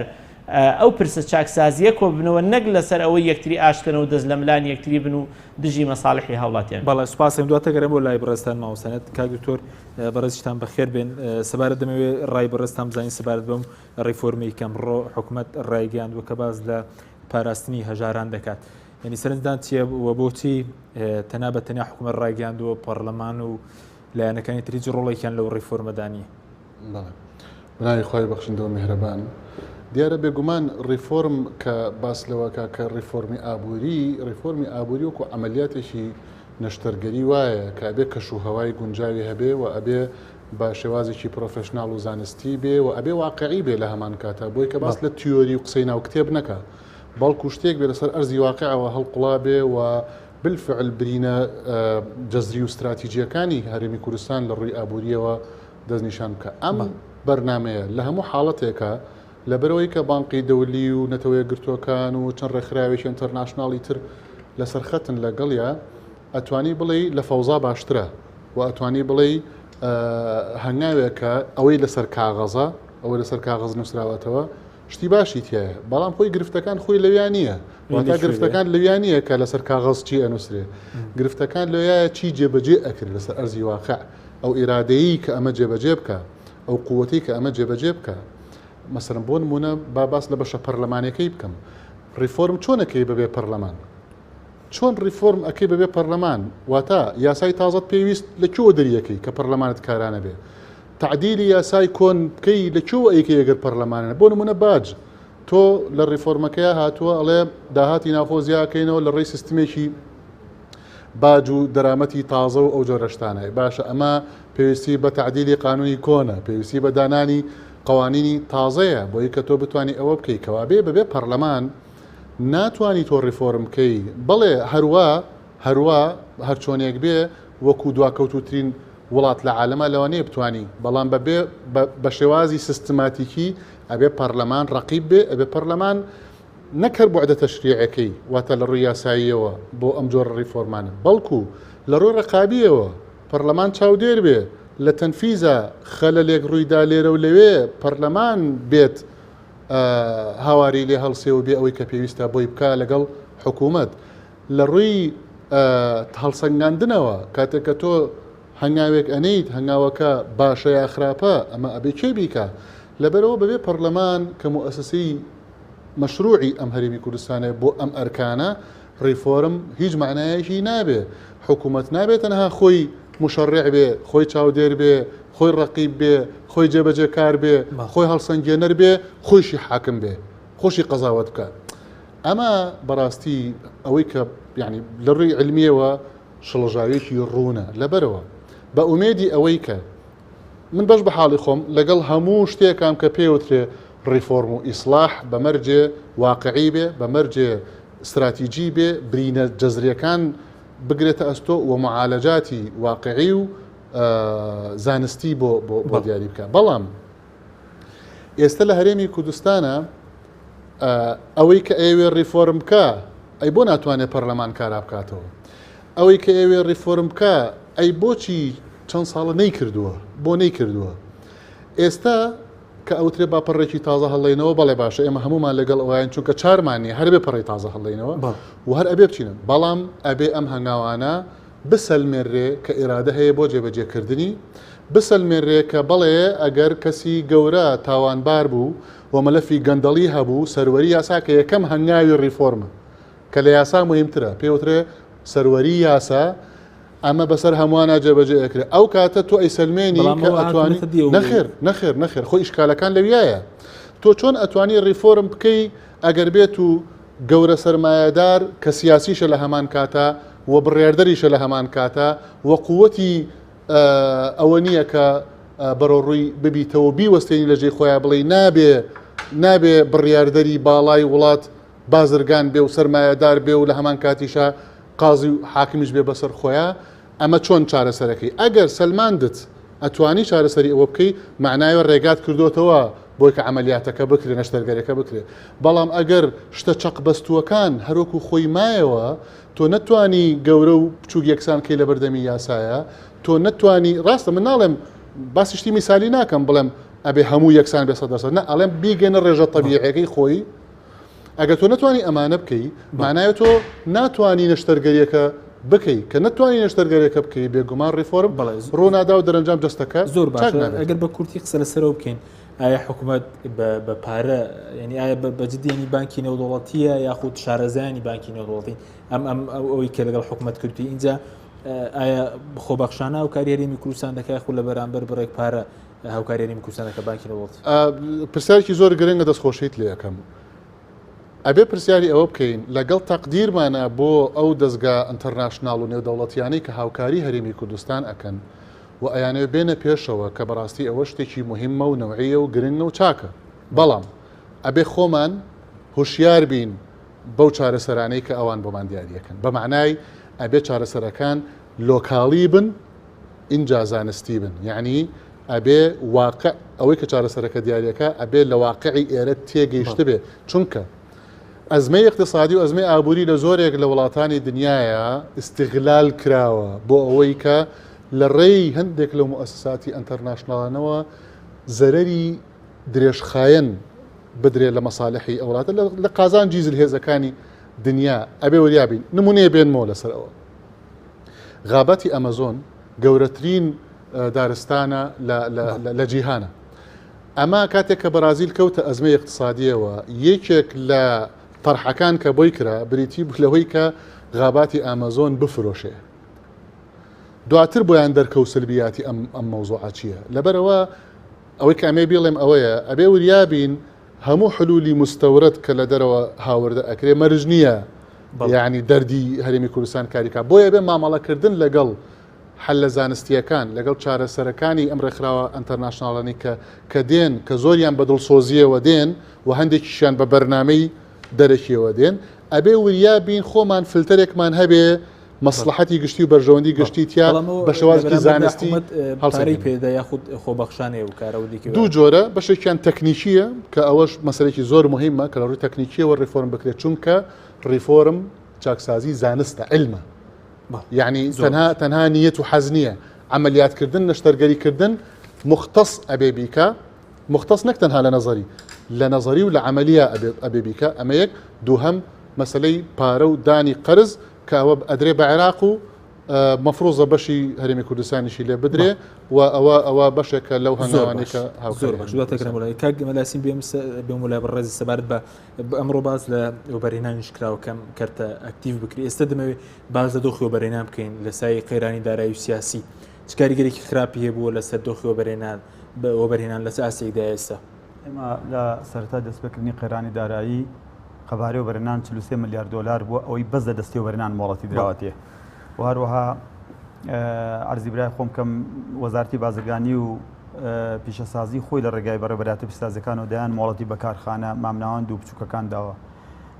ئەو پرسە چاکسازیە کۆ بنەوە نەک لەسەر ئەوەی یەکتری ئاشتنەوە دەست لە ملان یەکتری بن و دژی مەساڵحی هەوڵاتیان بەڵێ سوپاسم دواتە گەرم بۆ لای بەڕێستان ماوەسەنێت کاک دکتۆر بەڕێزیشتان بەخێر بێن سەبارەت دەمەوێت ڕای بەڕێستان بزانین سەبارەت بەم ریفۆرمەی کەمڕۆ حکوومەت ڕایگەیاندووە کە باز لە پاراستنی هەژاران دەکات یعنی سەرنجدان چیە وە بۆچی تەنابەت تەنیا حکوومەت ڕایگەیاندووە پەرلەمان و لایەنەکانی تریج ڕۆڵێکیان لەو ریفۆرمەدانی بنای خۆی بەخشندەوە میهرەبان دیارە بێگومان ریفۆرم کە باس لەوەکە کە ریفۆرمی ئابووری وەکو عملیاتێکی نەشتەرگەری وایە کە ئەبێ کەشوهەوای گونجاوی هەبێ و ئەبێ بە شێوازێکی پرۆفشناڵ و زانستی بێ و ئەبێ واقعی بێ لە هەمان کاتە بۆی کە باس لە تیۆری و قسەی ناو کتێب نەکە بەڵکو شتێک بێ لەسەر ئەرزی واقعەوە هەڵقوڵا بێ و بالفعل برینە جەزری و استراتیجیەکانی هەرێمی کوردستان لە ڕووی ئابووریەوە دەستنیشان بکە. ئەم بەرنامەیە لە هەموو حاڵەتێکە لەبەرەوەی کە بانقی دەولی و نەتەوەیە گرتوەکان و چەند ڕێکخراوێکی ئینتەرناشناڵی تر لەسەر خەتن لەگەڵیا ئەتوانی بڵێ لە فەوزا باشترە و ئەتوانی بڵێ هەنگاوێکە ئەوەی لەسەر کاغەزە ئەوەی لەسەر کاغەز نووسراوەتەوە شتی باشی تایە، بەڵام خۆی گرفتەکان خۆی لەویان نییە، واتە گرفتەکان لەویان نییە کە لەسەر کاغەز چی ئەنووسرێ، گرفتەکان لەوایە چی جێبەجێ ئەکرد لەسەر ئەرزی واقع، ئەو ئێرادەیی کە ئەمە جێبەجێ بکە، ئەو قووەتی کە ئەمە جێبەجێ بکە. مەسەرم بۆ نمونە با باس لە بەشە پەرلەمانەکەی بکەم. ڕیفۆرم چۆنەکەی بەبێ پەرلەمان؟ چۆن ڕیفۆرم ئەەکەی بەبێ پەرلەمان؟ واتە یاسای تازەت پێویست لە کێوە دەریەکەی کە پەرلەمانت کارانە بێ، تعدیلی یاسای کۆن بکەی لە کێوە ئەیکەی ئەگەر پەرلەمانە. بۆ نمونە باج تۆ لە ڕیفۆرمەکەیە هاتووە ئەڵێ داهاتی ناوخۆزیاکەینەوە لە ڕێی سیستمێکی باج و دەرامەتی تازە و ئەو جۆرەشتانە. باشە ئەمە پێویستی بە تعدیلی قانونی کۆنە، پێویستی بە دانانی قوانینی تازەیە بۆی کە تۆ بتانی ئەوە بکەی کەوابێ بەبێ پەرلەمان ناتوانانی تۆ ڕیفۆرم بکەی. بەڵێ هەروە هەر چۆنێک بێ وەکو دواکەوتوترین وڵات لە عالەمە لەوانەیە بتوانی، بەڵام بەبێ بە شێوازی سیستماتیکی ئەبێ پەرلەمان ڕەقیب بێ، ئەبێ پەرلەمان نەکرد بۆ عدە تەشریعەکەی واتە لە ڕووی یاساییەوە بۆ ئەم جۆر ڕیفۆرمانە، بەڵکو لە ڕووی ڕقابیەوە پەرلەمان چاودێر بێ لە تەنفیزە خەلەلێک ڕوویدا لێرە و لەوێ پەرلەمان بێت هاواری لێ هەڵسێ و بێ ئەوەی کە پێویستە بۆی بکە لەگەڵ حکوومەت. لە ڕووی هەڵسەنگاندنەوە کاتێک کە تۆ هەنگاوێک ئەنیت هەنگاوەکە باشە یا خراپە ئەمە ئەبێ کێ بیکە. لەبەرەوە بەبێ پەرلەمان کە مؤسسەی مەشروعی ئەم هەرێمی کوردستانە بۆ ئەم ئەرکانە ڕیفۆرم هیچ معنایەکی نابێ. حکوومەت نابێت تەنها خۆی مشەڕع بێ، خۆی چاودێر بێ، خۆی ڕەقیب بێ، خۆی جێبەجێ کار بێ، خۆی هەڵسەنگێنەر بێ، خۆشی حاکم بێ، خۆشی قەزاوەت بکە. ئەمە بەڕاستی ئەوەی کە یعنی لە ڕووی علمیەوە شڵەژاوێکی ڕوونە. لەبەرەوە بە ئومێدی ئەوەی کە من بەش بە حاڵی خۆم لەگەڵ هەموو شتێکام کە پێوترێ ڕیفۆرم و ئیسلاح بەمەرجێ واقعی بێ، بەمەرجێ استراتیجی بێ، برینە جەزریەکان بگرێتە ئەستۆ و معالەجاتی واقعی و زانستی بۆ دیاری بکە. بەڵام ئێستا لە هەرێمی کوردستانە ئەوەی کە ئێوێ ڕیفۆرم بکە ئەی بۆ ناتوانێت پەرلەمان کارا بکاتەوە، ئەوەی کە ئێوێ ڕیفۆرم بکە ئەی بۆچی چەند ساڵە نەیکردووە، بۆ نەیکردووە. ئێستا کە ئەوترێ با پەڕێکی تازە هەڵێنەوە بەڵێ باشە ئێمە هەمومان لەگەڵ ئەویان چونکە چارمانی هەربێ پەڕی تازە هەڵێنەوە و هەر ئەبێ بچینن، بەڵام ئەبێ ئەم هەنگاوانە بسەلمێنرێ کە ئێرادە هەیە بۆ جێبەجێکردنی، بسەلمێنرێ کە بەڵێ ئەگەر کەسی گەورە تاوانبار بوو و مەلەفی گەندەڵی هەبوو سەروەری یاسا کە یەکەم هەنگاوی ڕیفۆرمە کە لە یاسا مهمترە پێوترێ سەروەری یاسا ئەمە بەسەر هەمووانە جێبەجێ ئەکرێت. ئەو کاتە تۆ ئەیسەلمێنی کە ئەتوانی نەخێر خۆی ئیشکالەکان لەویایە. تۆ چۆن ئەتوانی ڕیفۆرم بکەی ئەگەر بێت و گەورە سەرمایەدار کە سیاسیشە لە هەمان کاتە و بڕێردەریشە لە هەمان کاتە و قووەتی ئەوە نییە کە بەڕۆڕووی ببیتەوە بیوەستێنی لەژێ خۆیان بڵێ نابێ بڕیاردەری باڵای وڵات بازرگان بێ و سەرمایەدار بێ و لە هەمان کاتیشە قازی و حاکمیش بێ بەسەر خۆیان. ئەمە چۆن چارەسەرەکەی؟ ئەگەر سەلماندت ئەتوانی چارەسەری ئەوە بکەی معناوە ڕێگات کردوتەوە بۆی کە عملیاتەکە بکرێ نەشتەرگەرەکە بکرێ. بەڵام ئەگەر شتە چەق بەستووەکان هەروەکو خۆی مایەوە تۆ نەتوانی گەورە و بچوو یەکسان کەی لە بەردەمی یاسایە، تۆ نەتوانی ڕاستە من ناڵێم باسیشتی میسالی ناکەم بڵێم ئەبێ هەموو یەکسان بێ 100% نە ئەڵێم بیگەنە ڕێژە تەبیعیەکەی خۆی. ئەگەر تۆ نتوانی ئەمانە بکەی معناوە تۆ ناتوانی نەشتەرگەریەکە بکەی کە نتوانی نەشتەرگەریەکە بکەی بێگومان ڕیفۆرم ڕوونادا و دەرەنجام جەستەکە زۆر باشە. ئەگەر بە کورتی قسە لەسەرەوە بکەین ئایا حکوومەت بە پارە ینی ئایا بەجددیانی بانکی نێودوڵەتیە یاخود شارەزایانی بانکی نێودوڵەتی ئەم ئەوەی کە لەگەڵ حکوومەت کردی اینجا ئایا خۆبەخشانە هاوکاری هەرێمی کوردستان دەکات خو لە بەرامبەر بڕێک پارە هاوکاری هەرێمی کوردستانەکە بانکی نێودوڵەتی؟ پرسیارێکی زۆر گرنگە دەستخۆشیت لێ یەکەم ئەبێ پرسیاری ئەوە بکەین لەگەڵ تەقدیرمانە بۆ ئەو دەستگا ئینتەرناشناڵ و نێودەوڵەتیانەی کە هاوکاری هەرێمی کوردستان ئەکەن و ئەیانەوە بێنە پێشەوە کە بەڕاستی ئەوە شتێکی مهمە و نەوعیە و گرنگە و چاکە. بەڵام ئەبێ خۆمان هوشیار بین بەو چارەسەرانەی کە ئەوان بۆمان دیاریەکەن بە معنای ئەبێ چارەسەرەکان لۆکاڵی بن ئینجا زانستی بن یعنی ئەبێ واقع ئەوەی کە چارەسەرەکە دیاریەکە ئەبێ لە واقعی ئێرە تێگەیشت بێ چونکە ئەزمەی اقتصادی و ئەزمەی ئابووری لە زۆرێک لە وڵاتانی دنیاە استیغلال کراوە بۆ ئەوەی کە لە ڕێی هەندێک لە مؤسساتی ئەنتەرناشناڵانەوە زەرەری درێژخایەن بدرێت لە مەساڵحی ئەوڵاتە لە قازان جیزل هێزەکانی دنیا ئەبێ وەریابین نمونەیە بێنمەوە لەسەرەوە غابەتی ئەمەزۆن گەورەترین دارستانە لە جیهانە ئەما کاتێک کە بەرازیل کەوتە ئەزمەی اقتصادیەوە یەکێک لە طرحەکان کە بۆی کرا بریتی لەوەی کە غاباتی ئامازۆن بفرۆشێ دواتر بۆیان دەرکەوت سلبیاتی ئەم مەوزوعە چییە لەبەرەوە ئەوەی کە ئەمێ بڵێم ئەوەیە ئەبێ وریابین هەموو حلولی مستەورەت کە لە دەرەوە هاوردە ئەکرێ مەرج نییە یعنی دەردی هەرێمی کوردستان کاریکا بۆیە بێ مامەڵەکردن لەگەڵ حل لە زانستیەکان لەگەڵ چارەسەرەکانی ئەم ڕێکخراوە ئەنتەرناشناڵانی کە دێن کە زۆریان بەدڵسۆزیەوە دێن و هەندێکیشیان بە بەرنامەی دەرەکیەوە دێن ئەبێ وریابین خۆمان فلترێکمان هەبێ مەسلحەتی گشتی و بەرژەوەندی گشتی تیا بە شێوازی زانستی هەڵسەری پێدا یاخود خۆبەخشانێ و کارەوەدیکی دوو جۆرە بەشێکیان تەکنیکیە کە ئەوەش مەسەلێکی زۆر مهمە کە لە ڕووی تەکنیکیەوە ڕیفۆرم بکرێت چونکە ڕیفۆرم چاکسازی زانستە علمە یعنی تەنها نیەت و حەز نییە عملیاتکردن نەشتەرگەریکردن مختص ئەبێ بیکە مختص نەک تەنها لە نەزەری و لە عملیە ئەبێ بیکە ئەمە یەک دووهەم مەسلەی پارە و دانی قەرز کە ئەوە ئەدرێ بە عێراق و مەفرۆزە بەشی هەرێمی کوردستانیشی لێ بدرێ و ئەوە بەشێکە لەو هەنگاوانێکە زۆر کاک مەلاسین بێم وڵای بەڕێزی سەبارەت بە ئەمڕۆ باز لە وەبەرهێنانیش کراوە کەم کەرتە ئەکتیڤ بکری ئێستا دەمەوێت باز لە دۆخی وەبەرهێنان بکەین لە سای قەیرانی دارایی و سیاسی چ کاریگەرێکی خراپی هەبووە لەسەر دۆخی وەبەرهێنان لەسەر ئاسێکدا ئێستا ئێمە لە سەرەتا دەستپێکردنی قەیرانی دارایی قەبارەی وەبەرهێنان 43 ملیار دلار بووە ئەوەی بەس لە دەستی وەبەرهێنان مۆڵەتی دراوەتێ و هەروەها عەرزی برای خۆم کەم وەزارەتی بازرگانی و پیشەسازی خۆی لە ڕێگای بەڕێوەبەریاتی پیشەسازەکانەوە دەیان مۆڵەتی بە کارخانە مامناوەند و بچووکەکان داوە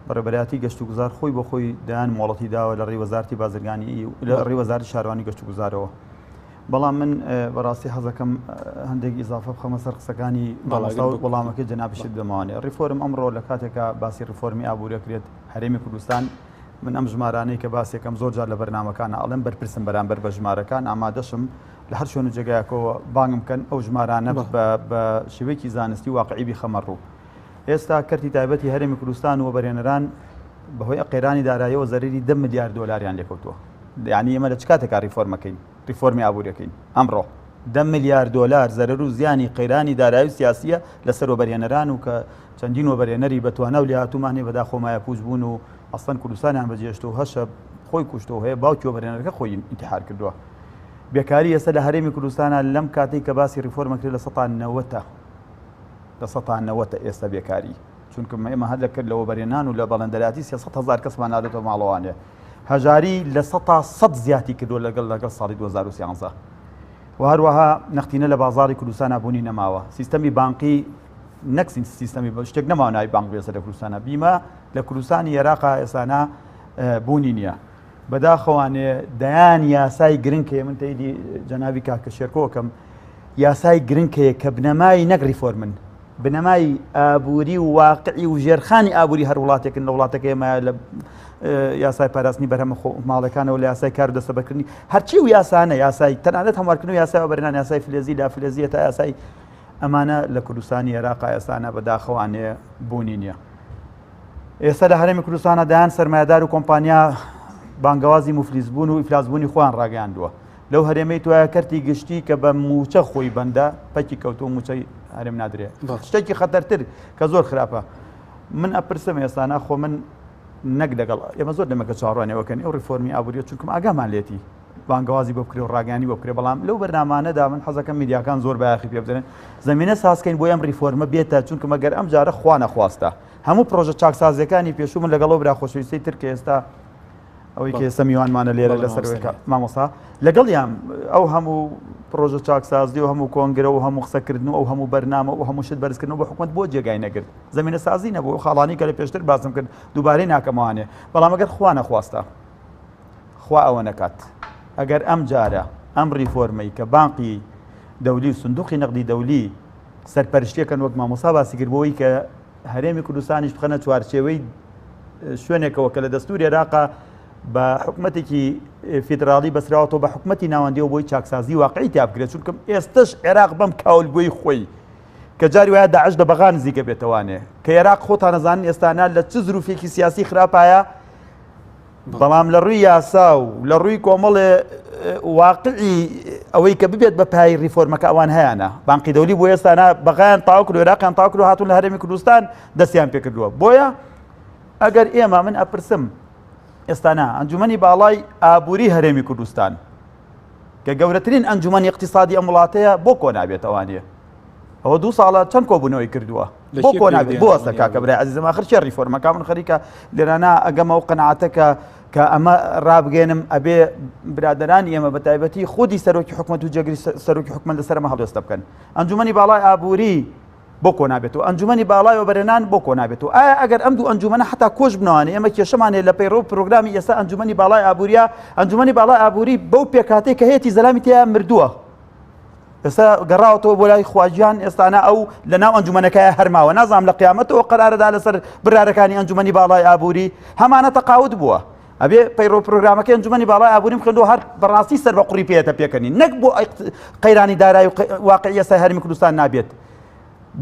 بەڕێوەبەریاتی گەشت و گوزار خۆی بۆ خۆی دەیان مۆڵەتی داوە لە ڕێی وەزارەتی بازرگانی لە ڕێی وەزارەتی شارەوانی گەشت و گوزارەوە بەڵام من بەڕاستی حەزەکەم هەندێک ئیزافە بخەمە سەر قسەکانی وەڵامەکە جەنابیشت بمەوانێ ڕیفۆرم ئەمڕۆ لە کاتێکە باسی ڕیفۆرمی ئابووریەکرێت هەرێمی کوردستان من ئەم ژمارانەی کە باسێکم زۆر جار لە بەرنامەکانە ئەڵێم بەرپرسم بەرامبەر بە ژمارەکان ئامادەشم لە هەر شوێن و جێگایەکەوە بانگم بکەن ئەو ژمارانە بە شێوەیەکی زانستی واقعی خەمە ڕوو ئێستا کەرتی تایبەتی هەرێمی کوردستان و وەبەرهێنەران بەهۆی قەیرانی داراییەوە زەرری 10 ملیار دۆلاریان لێکەوتووە یعنی ئێمە لە چ کاتێکا ریفۆرمەکەین ریفۆرمی ئابووریەکەین ئەمڕۆ 10 ملیار دلار زەرەر و زیانی قەیرانی دارایی و سیاسیە لەسەر وەبەرهێنەران و کە چەندین وەبەرهێنەری بەتوانە و لێهاتوومانێ بەدا خۆمایە پووش بوون و ئەسڵەن کوردستانیان بەجێشت و هەشە خۆی کوشتەوە هەیە باوکی وەبەرهێنەرەکە خۆی ئینتیحار کردووە بێکاری ئێستا لە هەرێمی کوردستانە لەم کاتێک کە باسی ریفۆرمەکرێت لە 90 ئێستا بێکاری چونکە ئێمە هەر لەکرد لە وەبەرهێنان و لە بەڵەندەلاتی 300,000 کەسمان نادێتەوە ماڵەوانێ هەژاری لە 100 زیاتی کردو لەگەڵ ساڵی 2013 و هەروەها نەختینە لە بازاری کوردستان بوونی نەماوە سیستەمی بانقی نەک سیستەمی شتێک نەماوە ناوی بانک بێسە لە کوردستانە بیمە لە کوردستانی عێراقا ئێسانە بوونی نییە بەداخەوانێ دەیان یاسای گرنگکەیە من تەیدی جەنابی کاکە شێرکۆکەم یاسای گرنگکەیە کە بنەمای نەک ریفۆرمن بنەمای ئابووری و واقعی و ژێرخانی ئابووری هەر وڵاتێکن لە وڵاتەکە ئێمە لە یاسای پاراستنی بەرهەمە ماڵەکانەوە لە یاسای کار و دەستەبەکردنی هەرچی و یاسانە یاسای تەنانەت هەموارکردن و یاسای وەبەرهێنان یاسای فلێزی لا فلێزیە تا یاسای ئەمانە لە کوردستانی عێراقا ئێستانە بەداخەوانێ بوونی نییە ئێستا لە هەرێمی کوردستانە دایان سەرمایه‌دار و کۆمپانیا بانگەوازی مفلیسبوون و ئیفلاسبوونی خۆیان ڕاگەیاندووە لەو هەرێمەی توایە کەرتی گشتی کە بە موچە خۆی بەندە پەکی کەوتو موچەی هەرێم نادرێت شتێکی خەتەرتر کە زۆر خراپە من ئەپرسم ئێستانە خۆ من نەک لەگەڵ ئێمە زۆر دەمەکە چاڕوانەوەکەن ئەو ریفۆرمی ئابووریە چونکەم ئاگامان لێتی بانگەوازی بۆ بکرێ و ڕاگەیانی بۆ بکرێ بەڵام لەو بەرنامانەدا من حەزەکەم میدیاکان زۆر بەیاخی پێ بدەن زەمینە سازکەین بۆ ئەم ریفۆرمە بێتە چونکە مەگەر ئەم جارە خوا نەخواستە هەموو پرۆژە چاکسازیەکانی پێشوو من لەگەڵەوە برا خۆشەویستەی تر کە ئێستا ئەوەی کە ئێستا میوانمانە لێرە لەسەر مامۆستا لەگەڵ یان ئەو هەموو پرۆژە چاکسازی و هەموو کۆنگرە و هەموو قسەکردن و ئەو هەموو بەرنامە و هەموو شت بەرزکردن بە حکومت بۆ جێگای نەگرت زمینە سازی نەبوو خاڵانی کە لە پێشتر باسم کرد دووبارەی ناکەمەوانێ بەڵام ئەگەر خوا نەخواستە خوا ئەوە نەکات ئەگەر ئەم جارە ئەم ریفۆرمەی کە بانقی دەولی و سندوقی نەقدی دەولی سەرپەرشتیەکەن وەک مامۆستا باسی کردبەوەی کە هەرێمی کوردستانیش بخەنە چوارچێوەی شوێنێکەوە کە لە دەستوری عێراقا بە حکومەتێکی فیدراڵی بەسراوەوە بە حکومەتی ناوەندیەوە بۆی چاکسازی واقعی تیا بکرێت چونکە ئێستش عێراق بەم کاولبووی خۆی کە جاری وایە داعش لە بەغا نزیکە بێتەوانێ کە عێراق خۆتان نەزانن ئێستانە لە چ زروفێکی سیاسی خراپایە بەڵام لە ڕووی یاسا و لە ڕووی کۆمەڵێ واقعی ئەوەی کە ببێت بە پای ریفۆرمەکە ئەوان هەیەە بانقی دەولی بۆ ئێستانە بەغایان تاوکرد و عێراقیان تاوکرد و هاتوون لە هەرێمی کوردستان دەستیان پێکردووە بۆیە ئەگەر ئێمە من ئەپرسم ئێستانە ئەنجومەنی باڵای ئابووری هەرێمی کوردستان کە گەورەترین ئەنجومەنی اقتصادی ئەم وڵاتەیە بۆ کۆ نابێتەوانە ئەوە 2 ساڵە چەند کۆبوونەوەی کردووە بۆ کۆ نابێت بۆ ئەستا کاکە برای عەزیزم ئاخر چێ ریفۆرمەکە من خەریکە لێرانە ئەگەمە و قەنەعەتەکە کە ئەمە ڕابگەێنم ئەبێ برادەرانی ئێمە بە تایبەتی خودی سەرۆکی حکومەت و جێگری سەرۆکی حکومەت لەسەرمە هەڵوێستە بکەن ئەنجومەنی باڵای ئابووری بۆ کۆ نابێت و ئەنجومەنی باڵای وەبەرهێنان بۆ کۆ نابێت و ئایا ئەگەر ئەم دوو ئەنجومەنە حتا کۆش بنەوانێ ئێمە کێشەمانێ لە پەیڕۆ پرۆگرامی ئێستا ئەنجومەنی باڵای ئابووریە ئەنجومەنی باڵای ئابووری بەو پێکاتەی کە هەیەی زەلامی تیا مردووە ئێستا گەڕاوەتەوە بۆ لای خواجیان ئێستانە ئەو لە ناو ئەنجومەنەکەیە هەرماوە نازام لە قیامەتەوە قەرارەدا لەسەر برارەکانی ئەنجومەنی باڵای ئابووری هەمانە تەقاوت بووە ئەبێ پەیڕۆ پرۆگرامەکە ئەنجومەنی باڵای ئابووری بخێنەوە هەر بەڕاستی سەر بە قوڕی پێێتە پێکەنی نەک بۆ قەیرانی دارایی و واقعی ئێستا هەرمی کوردستان نابێت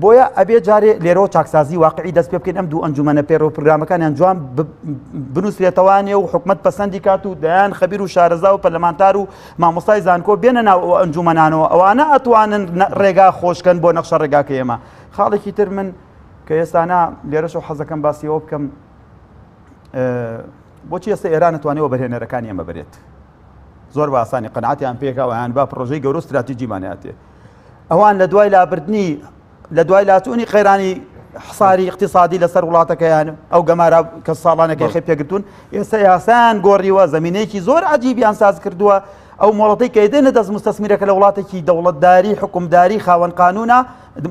بۆیە ئەبێ جارێ لێرەوە چاکسازی واقعی دەست پێ بکەین ئەم دوو ئەنجومەنە پەیڕۆ پرۆگرامەکانیان جوان بنووسێتەوانێ و حکومەت پەسەندی کات و دەیان خەبیر و شارەزا و پەرلەمانتار و مامۆستای زانکۆ بێنە ناو ئەنجومەنانەوە ئەوانە ئەتوانن ڕێگا خۆشکەن بۆ نەخشە ڕێگاکە ئێمە خاڵێکی تر من کە ئێستانە لێرەشەوە حەزەکەم باسیەوە بکەم بۆچی ئێستا ئێران نتوانێەوە بەرهێنەرەکانی ئێمە بەرێت زۆر بە ئاسانی قەنعاتیان پێکەوەیان با پرۆژەی گەورە استراتیجیمانەتێ ئەوان لە دوای لابردنی لە دوای لاتوونی قەیرانی حساری اقتصادی لەسەر وڵاتەکەیان ئەو گەمارە کە ساڵانەکەی خێ پێگرتوون ئێستا یاسایان گۆڕیوە زمینەیەکی زۆر عەجیبیان ساز کردووە ئەو مۆڵەتەی کە دێنە دەست مستەسمیرەکە لە وڵاتێکی دەوڵەتداری حکومداری خاوەن قانونە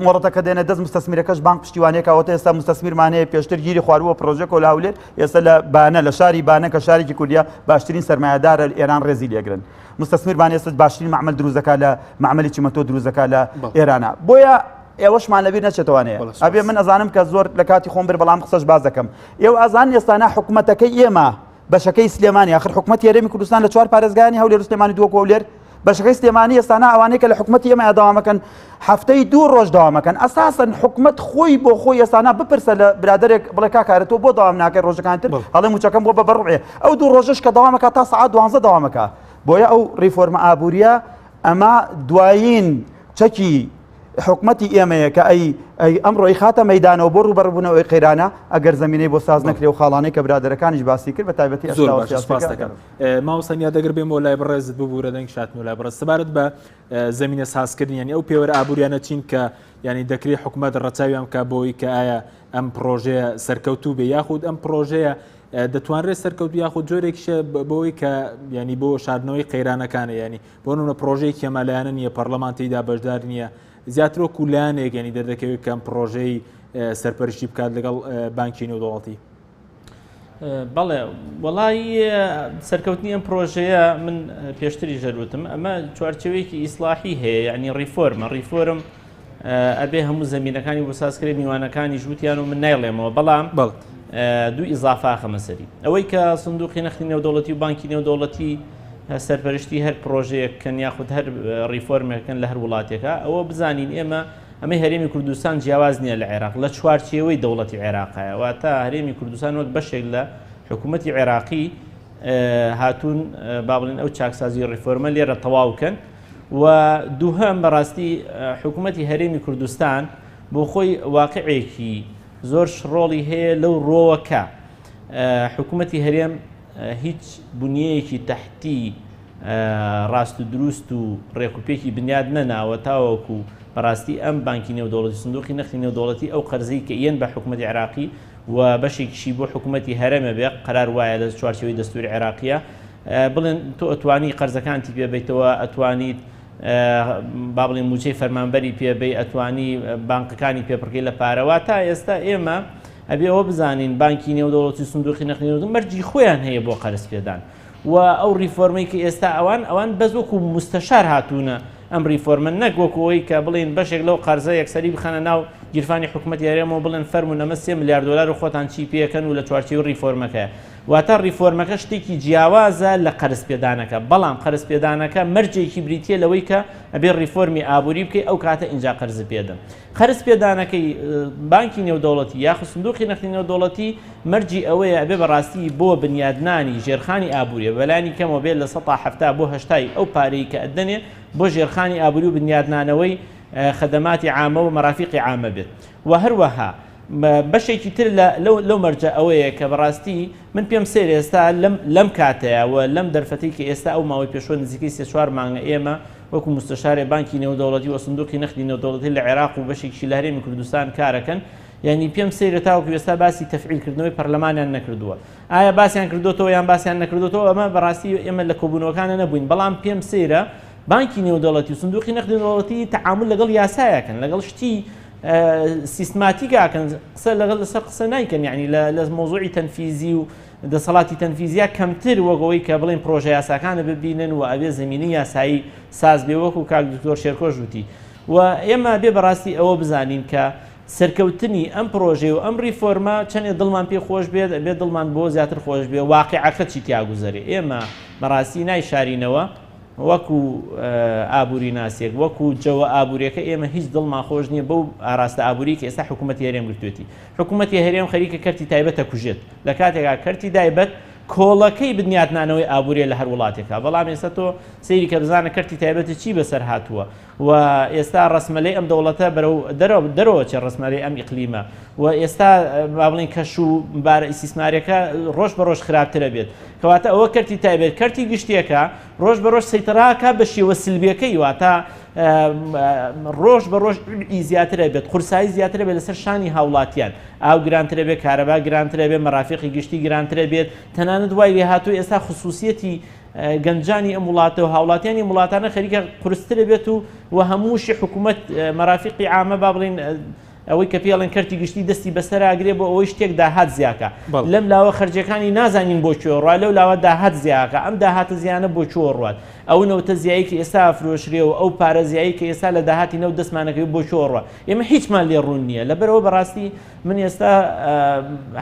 مۆڵەتەکە دێنە دەست مستەسمیرەکەش بانک پشتیوانەیەکەوەتە ئێستا مستەسمیرمانەیە پێشتر گیری خوارووە پرۆژێک و لاولێر ئێستا لە بانە لە شاری بانە کە شارێکی کوردیا باشترین سەرمایه‌دارە ئێران ڕێزی لێگرن مستەسمیرمان ئێستا باشترین معمەل دروستەکە لە معمەلی چیمەتۆ دروستەکە لە ئێرانە بۆیە ئێوەشمان لەبیر نەچێتوانێ ئەبێ من ئەزانم کە زۆر لە کاتی خۆم بر بەڵام قسەش باز دەکەم ئێوە ئازان ئێستانە حکومەتەکەی ئێمە بەشەکەی سلێمانی آخر حکومەتی هەرێمی کوردستان لە 4 پارێزگانی هەولێر و سلێمانی دووەک هەولێر بەشەکەی سلێمانی ئێستانە ئەوانەیە کە لە حکومەتی ئێمە داوامەکەن هەفتەی 2 ڕۆژ داوامەکەن ئەساسەن حکومەت خۆی بۆ خۆی ئێستانە بپرسە لە برادێک بڵێ کاکارێتەوە بۆ داوام ناکەی ڕۆژەکان تر هەڵێ موچەکەم بۆ بە بەڕوێ ئەو 2 ڕۆژەش کە داوامەکە تا سەعات 12 داوامەکە بۆیە ئەو ریفۆرمە ئابووریە ئەمە دوایین چەکی حکومەتی ئێمەیە کە ئەمڕۆی خاتە مەیدانەوە بۆ ڕوبەڕبوونەوەی قەیرانە ئەگەر زمینەی بۆ ساز نەکرێ و خاڵانەی کە برادەرەکانیش باسی کرد بە تایبەتی ماوەسەنیا دەگەر بێمەوە لای بەڕێزت ببوورە دەنگ شاتن و لای بەڕێز سەبارەت بە زمینە سازکردن ینی ئەو پێوەرە ئابووریانە چین کە ینی دەکرێت حکومەت ڕەچاویان کە بۆی کە ئایا ئەم پرۆژەیە سەرکەوتوو بێ یاخود ئەم پرۆژەیە دەتوانرێت سەرکەوت یاخود جۆرێکیشە بۆی کە ینی بۆ شاردنەوەی قەیرانەکانە ینی بۆ نمونە پرۆژەیەکی کێمەلایەنە نییە پەرلەمانتیدا بەشدار نییە زیاترۆ کولانێک ینی دەردەکەوێت کەم پرۆژەی سەرپەرشتی بکات لەگەڵ بانکی نێودەوڵەتی بەڵێ وەڵی سەرکەوتنی ئەم پرۆژەیە من پێشتری ژەروتم ئەمە چوارچێوەیەکی ئیسلاحی هەیە ینی ریفۆرم ئەبێ هەموو زمینەکانی بۆ سازکردن میوانەکانی ژووتیان و من نایڵێمەوە بەڵام دوو ئیزافا خەمەسەری ئەوەی کە سندوقی نەختی نێودەوڵەتی و بانکی نێودەوڵەتی سەرپەرشتی هەر پرۆژەیەکەن یاخود هەر ریفۆرمێکەکەن لە هەر وڵاتێکە ئەوە بزانین ئێمە ئەمە هەرێمی کوردستان جیاواز نییە لە عێراق لە چوارچێوەی دەوڵەتی عێراقایە واتە هەرێمی کوردستان وەک بەشێک لە حکوومەتی عێراقی هاتوون با بڵێن ئەو چاکسازی ریفۆرمە لێرە تەواوکەن و دووهەم بەڕاستی حکوومەتی هەرێمی کوردستان بۆ خۆی واقعێکی زۆر شڕۆڵی هەیە لەو ڕۆوەکە حکوومەتی هەرێم هیچ بنیەیەکی تەحتی ڕاست و دروست و ڕێکوپێکی بنیاد نەناوە تاوەکو بەڕاستی ئەم بانکی نێودەوڵەتی سندوقی نەختی نێودەوڵەتی ئەو قەرزەی کە ئێن بە حکوومەتی عێراقی و بەشێکیشی بۆ حکوومەتی هەرەمە بێ قەرار وایە لە چوارچێوەی دەستوری عێراقیە بڵێن تۆ ئەتوانی قەرزەکانتی پێبیتەوە ئەتوانیت با بڵێن موچەی فەرمانبەری پێبێ ئەتوانی بانکەکانی پێپڕکەی لە پارەوە تا ئێستا ئێمە ئەبێ ئەوە بزانین بانکی نێودەوڵەتی سندوقی نەختی نێودەوڵەتی مەرجی خۆیان هەیە بۆ قەرز پێدان و ئەو ریفۆرمەی کە ئێستا ئەوان بەس وەکو مستەشار هاتوونە ئەم ریفۆرمە نەک وەکەوەی کە بڵێن بەشێک لەو قەرزە یەکسەری بخەنە ناو گیرفانی حکوومەتی هەرێمەوە بڵێن فەرمونون ئەمە 3 میلیارد دلار و خۆتان چی پێکەن و لە چوارچێوەی ریفۆرمەکە واتە ریفۆرمەکە شتێکی جیاوازە لە قەرز پێدانەکە بەڵام قەرز پێدانەکە مەرجێکی بریتیە لەوەی کە ئەبێ ریفۆرمی ئابووری بکەی ئەو کاتە ئینجا قەرز پێدەن قەرز پێدانەکەی بانکی نێودەوڵەتی یاخود سندوقی نەختی نێودەوڵەتی مەرجی ئەوەیە ئەبێ بەڕاستی بۆ بنیادنانی ژێرخانی ئابووریە بەلانی کەمەوە بێت لە 170 بۆ 80 ئەو پارەی کە ئەدەنێ بۆ ژێرخانی ئابووری و بنیادنانەوەی خدماتی عامە و مەرافیقی عامە بێت و هەروەها بەشێکی تر لەو مەرجە ئەوەیە کە بەڕاستی من پێم سێر ئێستا لەم کاتەیە و لەم دەرفەتی کە ئێستا ئەو ماوەی پێشوە نزیکەی 3-4 مانگە ئێمە وەکو مستەشارێ بانکی نێودەوڵەتی و سندوقی نەختی نێودەوڵەتی لە عێراق و بەشێکی لە هەرێمی کوردستان کارەکەن یعنی پێم سێرە تاوەکو ئێستا باسی تەفعیلکردنەوەی پەرلەمانیان نەکردووە ئایا باسییان کردوتەوە یان باسییان نەکردوتەوە ئەمە بەڕاستی ئێمە لە کۆبوونەوەکانە نەبووین بەڵام پێم سێرە بانکی نێودەوڵەتی و سندوقی نەختی نێودەوڵەتی تەعامل لەگەڵ یاسایەکەن لەگەڵ شتی سیستماتیکاکەن قسە لەگەڵ لەسەر قسە نایکەن یعنی لە مۆزوعی تەنفیزی و دەسەڵاتی تەنفیزیە کەمتر وەگەوەی کە بڵێن پرۆژە یاساکانە ببینن و ئەبێ زمینی یاسایی ساز بێ وەکو کاک دکتۆر شێرکۆش وتی و ئێمە بێ بەڕاستی ئەوە بزانین کە سەرکەوتنی ئەم پرۆژێ و ئەم ریفۆرمە چەندێ دڵمان پێ خۆش بێت بێ دڵمان بۆ زیاتر خۆش بێ واقعەکە چی تیاگوزەرێ ئێمە بەڕاستی نایشارینەوە وەکو ئابووری ناسێک وەکو جەوە ئابوووریەکە ئێمە هیچ دڵمان خۆش نییە بەو ئاراستە ئابووری کە ئێستا حکوومەتی هەرێم گرتوێتی حکوومەتی هەرێم خەریکە کەرتی تایبەتە کوژێت لە کاتێکا کەرتی تایبەت کۆڵەکەی بنیاتنانەوەی ئابووریە لە هەر وڵاتێکە بەڵام ئێستا تۆ سەیری کە بزانە کەرتی تایبەتی چی بەسەر هاتووە و ئێستا ڕسمەلەی ئەم دەوڵەتە بەرەو دەرەوە چێ ڕسمەلەی ئەم ئیقلیمە و ئێستا با بڵێن کەش و بارە ئیسیسماریەکە ڕۆژ بە ڕۆژ خراپترە بێت کەواتە ئەوە کەرتی تایبێت کەرتی گشتیەکە ڕۆژ بە ڕۆژ سەیتەراکە بە شێوە سلبیەکەی واتە ڕۆژ بە ڕۆژ زیاترە بێت قورسایی زیاترە بێت لەسەر شانی هاوڵاتیان ئاو گرانترە بێت کارەبا گرانترە بێت مەرافیقی گشتی گرانترە بێت تەنانەت وای لێ هاتووە ئێستا خصوصیەتی گەنجانی ئەم وڵاتە و هاوڵاتیانی وڵاتانە خەریکە قورسترە بێت و هەمووشی حکوومەت مەرافیقی عامە با بڵێن ئەوەی کە پێڵێن کەرتی گشتی دەستی بەسەراگرێ بۆ ئەوەی شتێک داهات زیاکە لەم لاوە خەرجەکانی نازانین بۆ چۆ ڕوا لەو لاوە داهات زیاکە ئەم داهاتە زیانە بۆ چۆ ڕوات ئەو نەوتە زیایی کە ئێستا فرۆشرێ و ئەو پارە زیایی کە ئێستا لە داهاتی نەو دەستمانەکەی بۆ چۆ ڕوا ئێمە هیچمان لێ ڕوون نییە لەبەرەوە بەڕاستی من ئێستا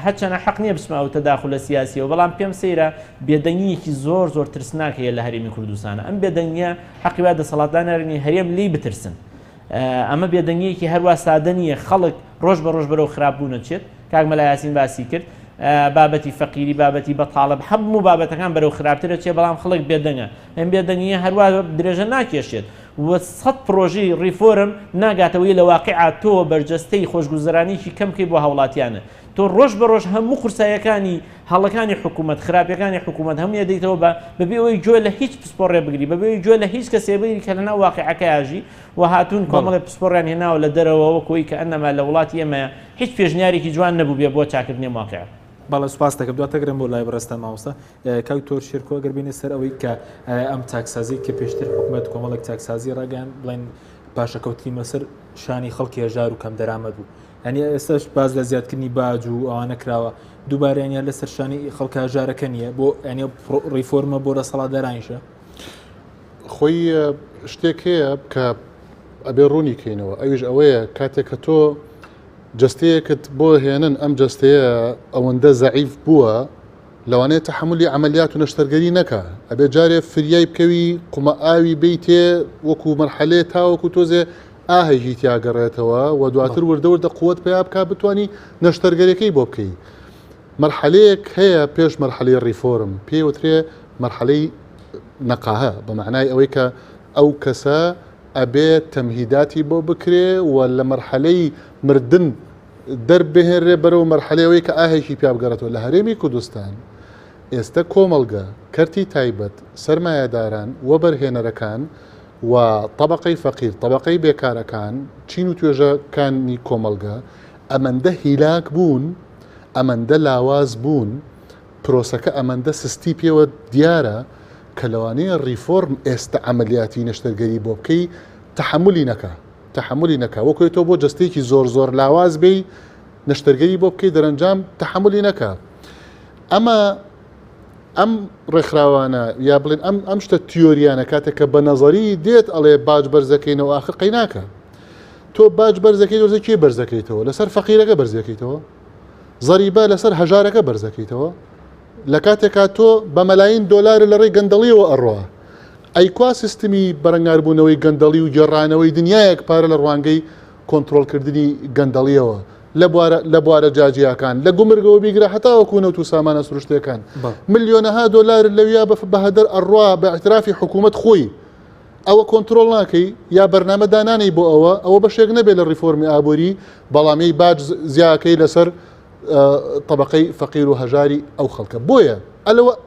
هەرچەنە حەق نییە بسمەوە تەداخولە سیاسیەوە بەڵام پێم سەیرە بێدەنگیەکی زۆر ترسناک هەیە لە هەرێمی کوردستانە ئەم بێدەنگیە حەقی وا دەسەڵاتدانەرنی هەرێم لی بترسن ئەمە بێدەنگیەکی هەروە سادە نییە خەڵک ڕۆژ بە ڕۆژ بەرەو خراپبوونە چێت کاک مەلا یاسین باسی کرد بابەتی فەقیری بابەتی بەتاڵب هەموو بابەتەکان بەرەو خراپترە چێ بەڵام خەڵک بێدەنگە ئەم بێدەنگیە هەروە درێژە ناکێشێت و 100 پرۆژەی ریفۆرم ناگاتەوەی لە واقعا تۆ بەرجەستەی خۆشگوزەرانیی کەمکەی بۆ هاوڵاتیانە تۆ ڕۆژ بە ڕۆژ هەموو قورسایەکانی هەڵەکانی حکوومەت خراپەکانی حکوومەت هەموو دەیتەوە بەبێ ئەوەی گوێ لە هیچ پسپۆڕێ بگری بەبێ گوێ لە هیچ کەسێ بگری کە لەناو واقعەکە یاژی و هاتوون کۆمەڵی پسپۆڕیان هێناوە لە دەرەوە وەکەوەی کە ئەنەما لە وڵاتی ئێمە هیچ پێشنیارێکی جوان نەبوو بێ بۆ چاکردنی واقعە باڵە سوپاس دەکەم دواتەگرم بۆ لای بەڕێستە ماوەستا کاکتۆر شێرکۆ ئەگەر بینێ سەر ئەوەی کە ئەم چاکسازی کە پێشتر حکوومەت کۆمەڵێک چاکسازی ڕاگەیان بڵێن پاشەکەوتی مەسەر شانی خەڵکی هەژار و کەم دەرامەد بوو ینی ئێستاش باز لە زیادکردنی باج و ئەوانە کراوە دووبارەیان لەسەر شانی خەڵکە هەژارەکە نییە بۆ ینی ریفۆرمە بۆ لە سەڵاتدارانیشە خۆی شتێک هەیە کە ئەبێ ڕوونی کەینەوە ئەویش ئەوەیە کاتێک کە تۆ جستەیەکت بۆ هێنن ئەم جستەیە ئەوەندە زەعیف بووە لەوانەیە تەحملی عملیات و نەشتەرگەری نەکە ئەبێ جارێ فریای بکەوی قومە ئاوی بیتێ وەکو مەرحەلێ تاوەکو تۆزێ ئاهەیهی تیاگەڕێتەوە و دواتر وردە قووەت پێیا بکە بتوانی نەشتەرگەریەکەی بۆ بکەی مەرحەلەیەک هەیە پێش مەرحەلەی ریفۆرم پێوترێ مەرحەلەی نەقاهە بە معنای ئەوەی کە ئەو کەسە ئەبێت تەمهیداتی بۆ بکرێ و لە مەرحەلەی مردن دەربهێنرێ بەرەو مەرحەلەوەی کە ئاهێکی پیا بگەڕێتەوە لە هەرێمی کوردستان ئێستا کۆمەڵگە کەرتی تایبەت سەرمایهداران وەبەرهێنەرەکان و طبقەی فەقیر طبقەی بێکارەکان چین و توێژەکانی کۆمەڵگە ئەمەندە هیلاک بوون ئەمەندە لاواز بوون پرۆسەکە ئەمەندە سستی پێوە دیارە کە لەوانەیە ریفۆرم ئێستا ئەمەلیاتی نەشتەرگەری بۆ بکەی تەحملی نەکا وەکوی تۆ بۆ جستێکی زۆر لاواز بێ نەشتەرگەری بۆ بکەی دەرەنجام تەحملی نەکا ئەم ڕێکخراوانە یا بڵێن ئەم شتە تیۆریانە کاتێک کە بە نەزەری دێت ئەڵێ باج بەرزەکەینەوە ئاخر قەی ناکە تۆ باج بەرزەکەی دۆزە کێ بەرزەکەیتەوە لەسەر فەقیرەکە بەرزەکەیتەوە زەریبە لەسەر هەژارەکە بەرزەکەیتەوە لە کاتێکا تۆ بە مەلاین دۆلار لە ڕێی گەندەڵیەوە ئەڕۆە ئەیکوا سیستمی بەرەنگاربوونەوەی گەندەڵی و گێڕانەوەی دنیایەک پارە لە ڕوانگەی کۆنتترۆلکردنی گەندەڵیەوە لە بوارە جاجیەکان لە گومرگەوە بیگرە هەتاوەکو نەوت و سامانە سروشتەکان ملیۆنەها دۆلار لەویا بە هەدەر ئەڕوا بە اعترافی حکوومەت خۆی ئەوە کۆنتترۆل ناکەی یا بەرنامە دانانەی بۆ ئەوە بەشێک نەبێت لە ریفۆرمی ئابووری بەڵامی باج زیاکەی لەسەر طبقەی فەقیر و هەژاری ئەو خەڵکە بۆیە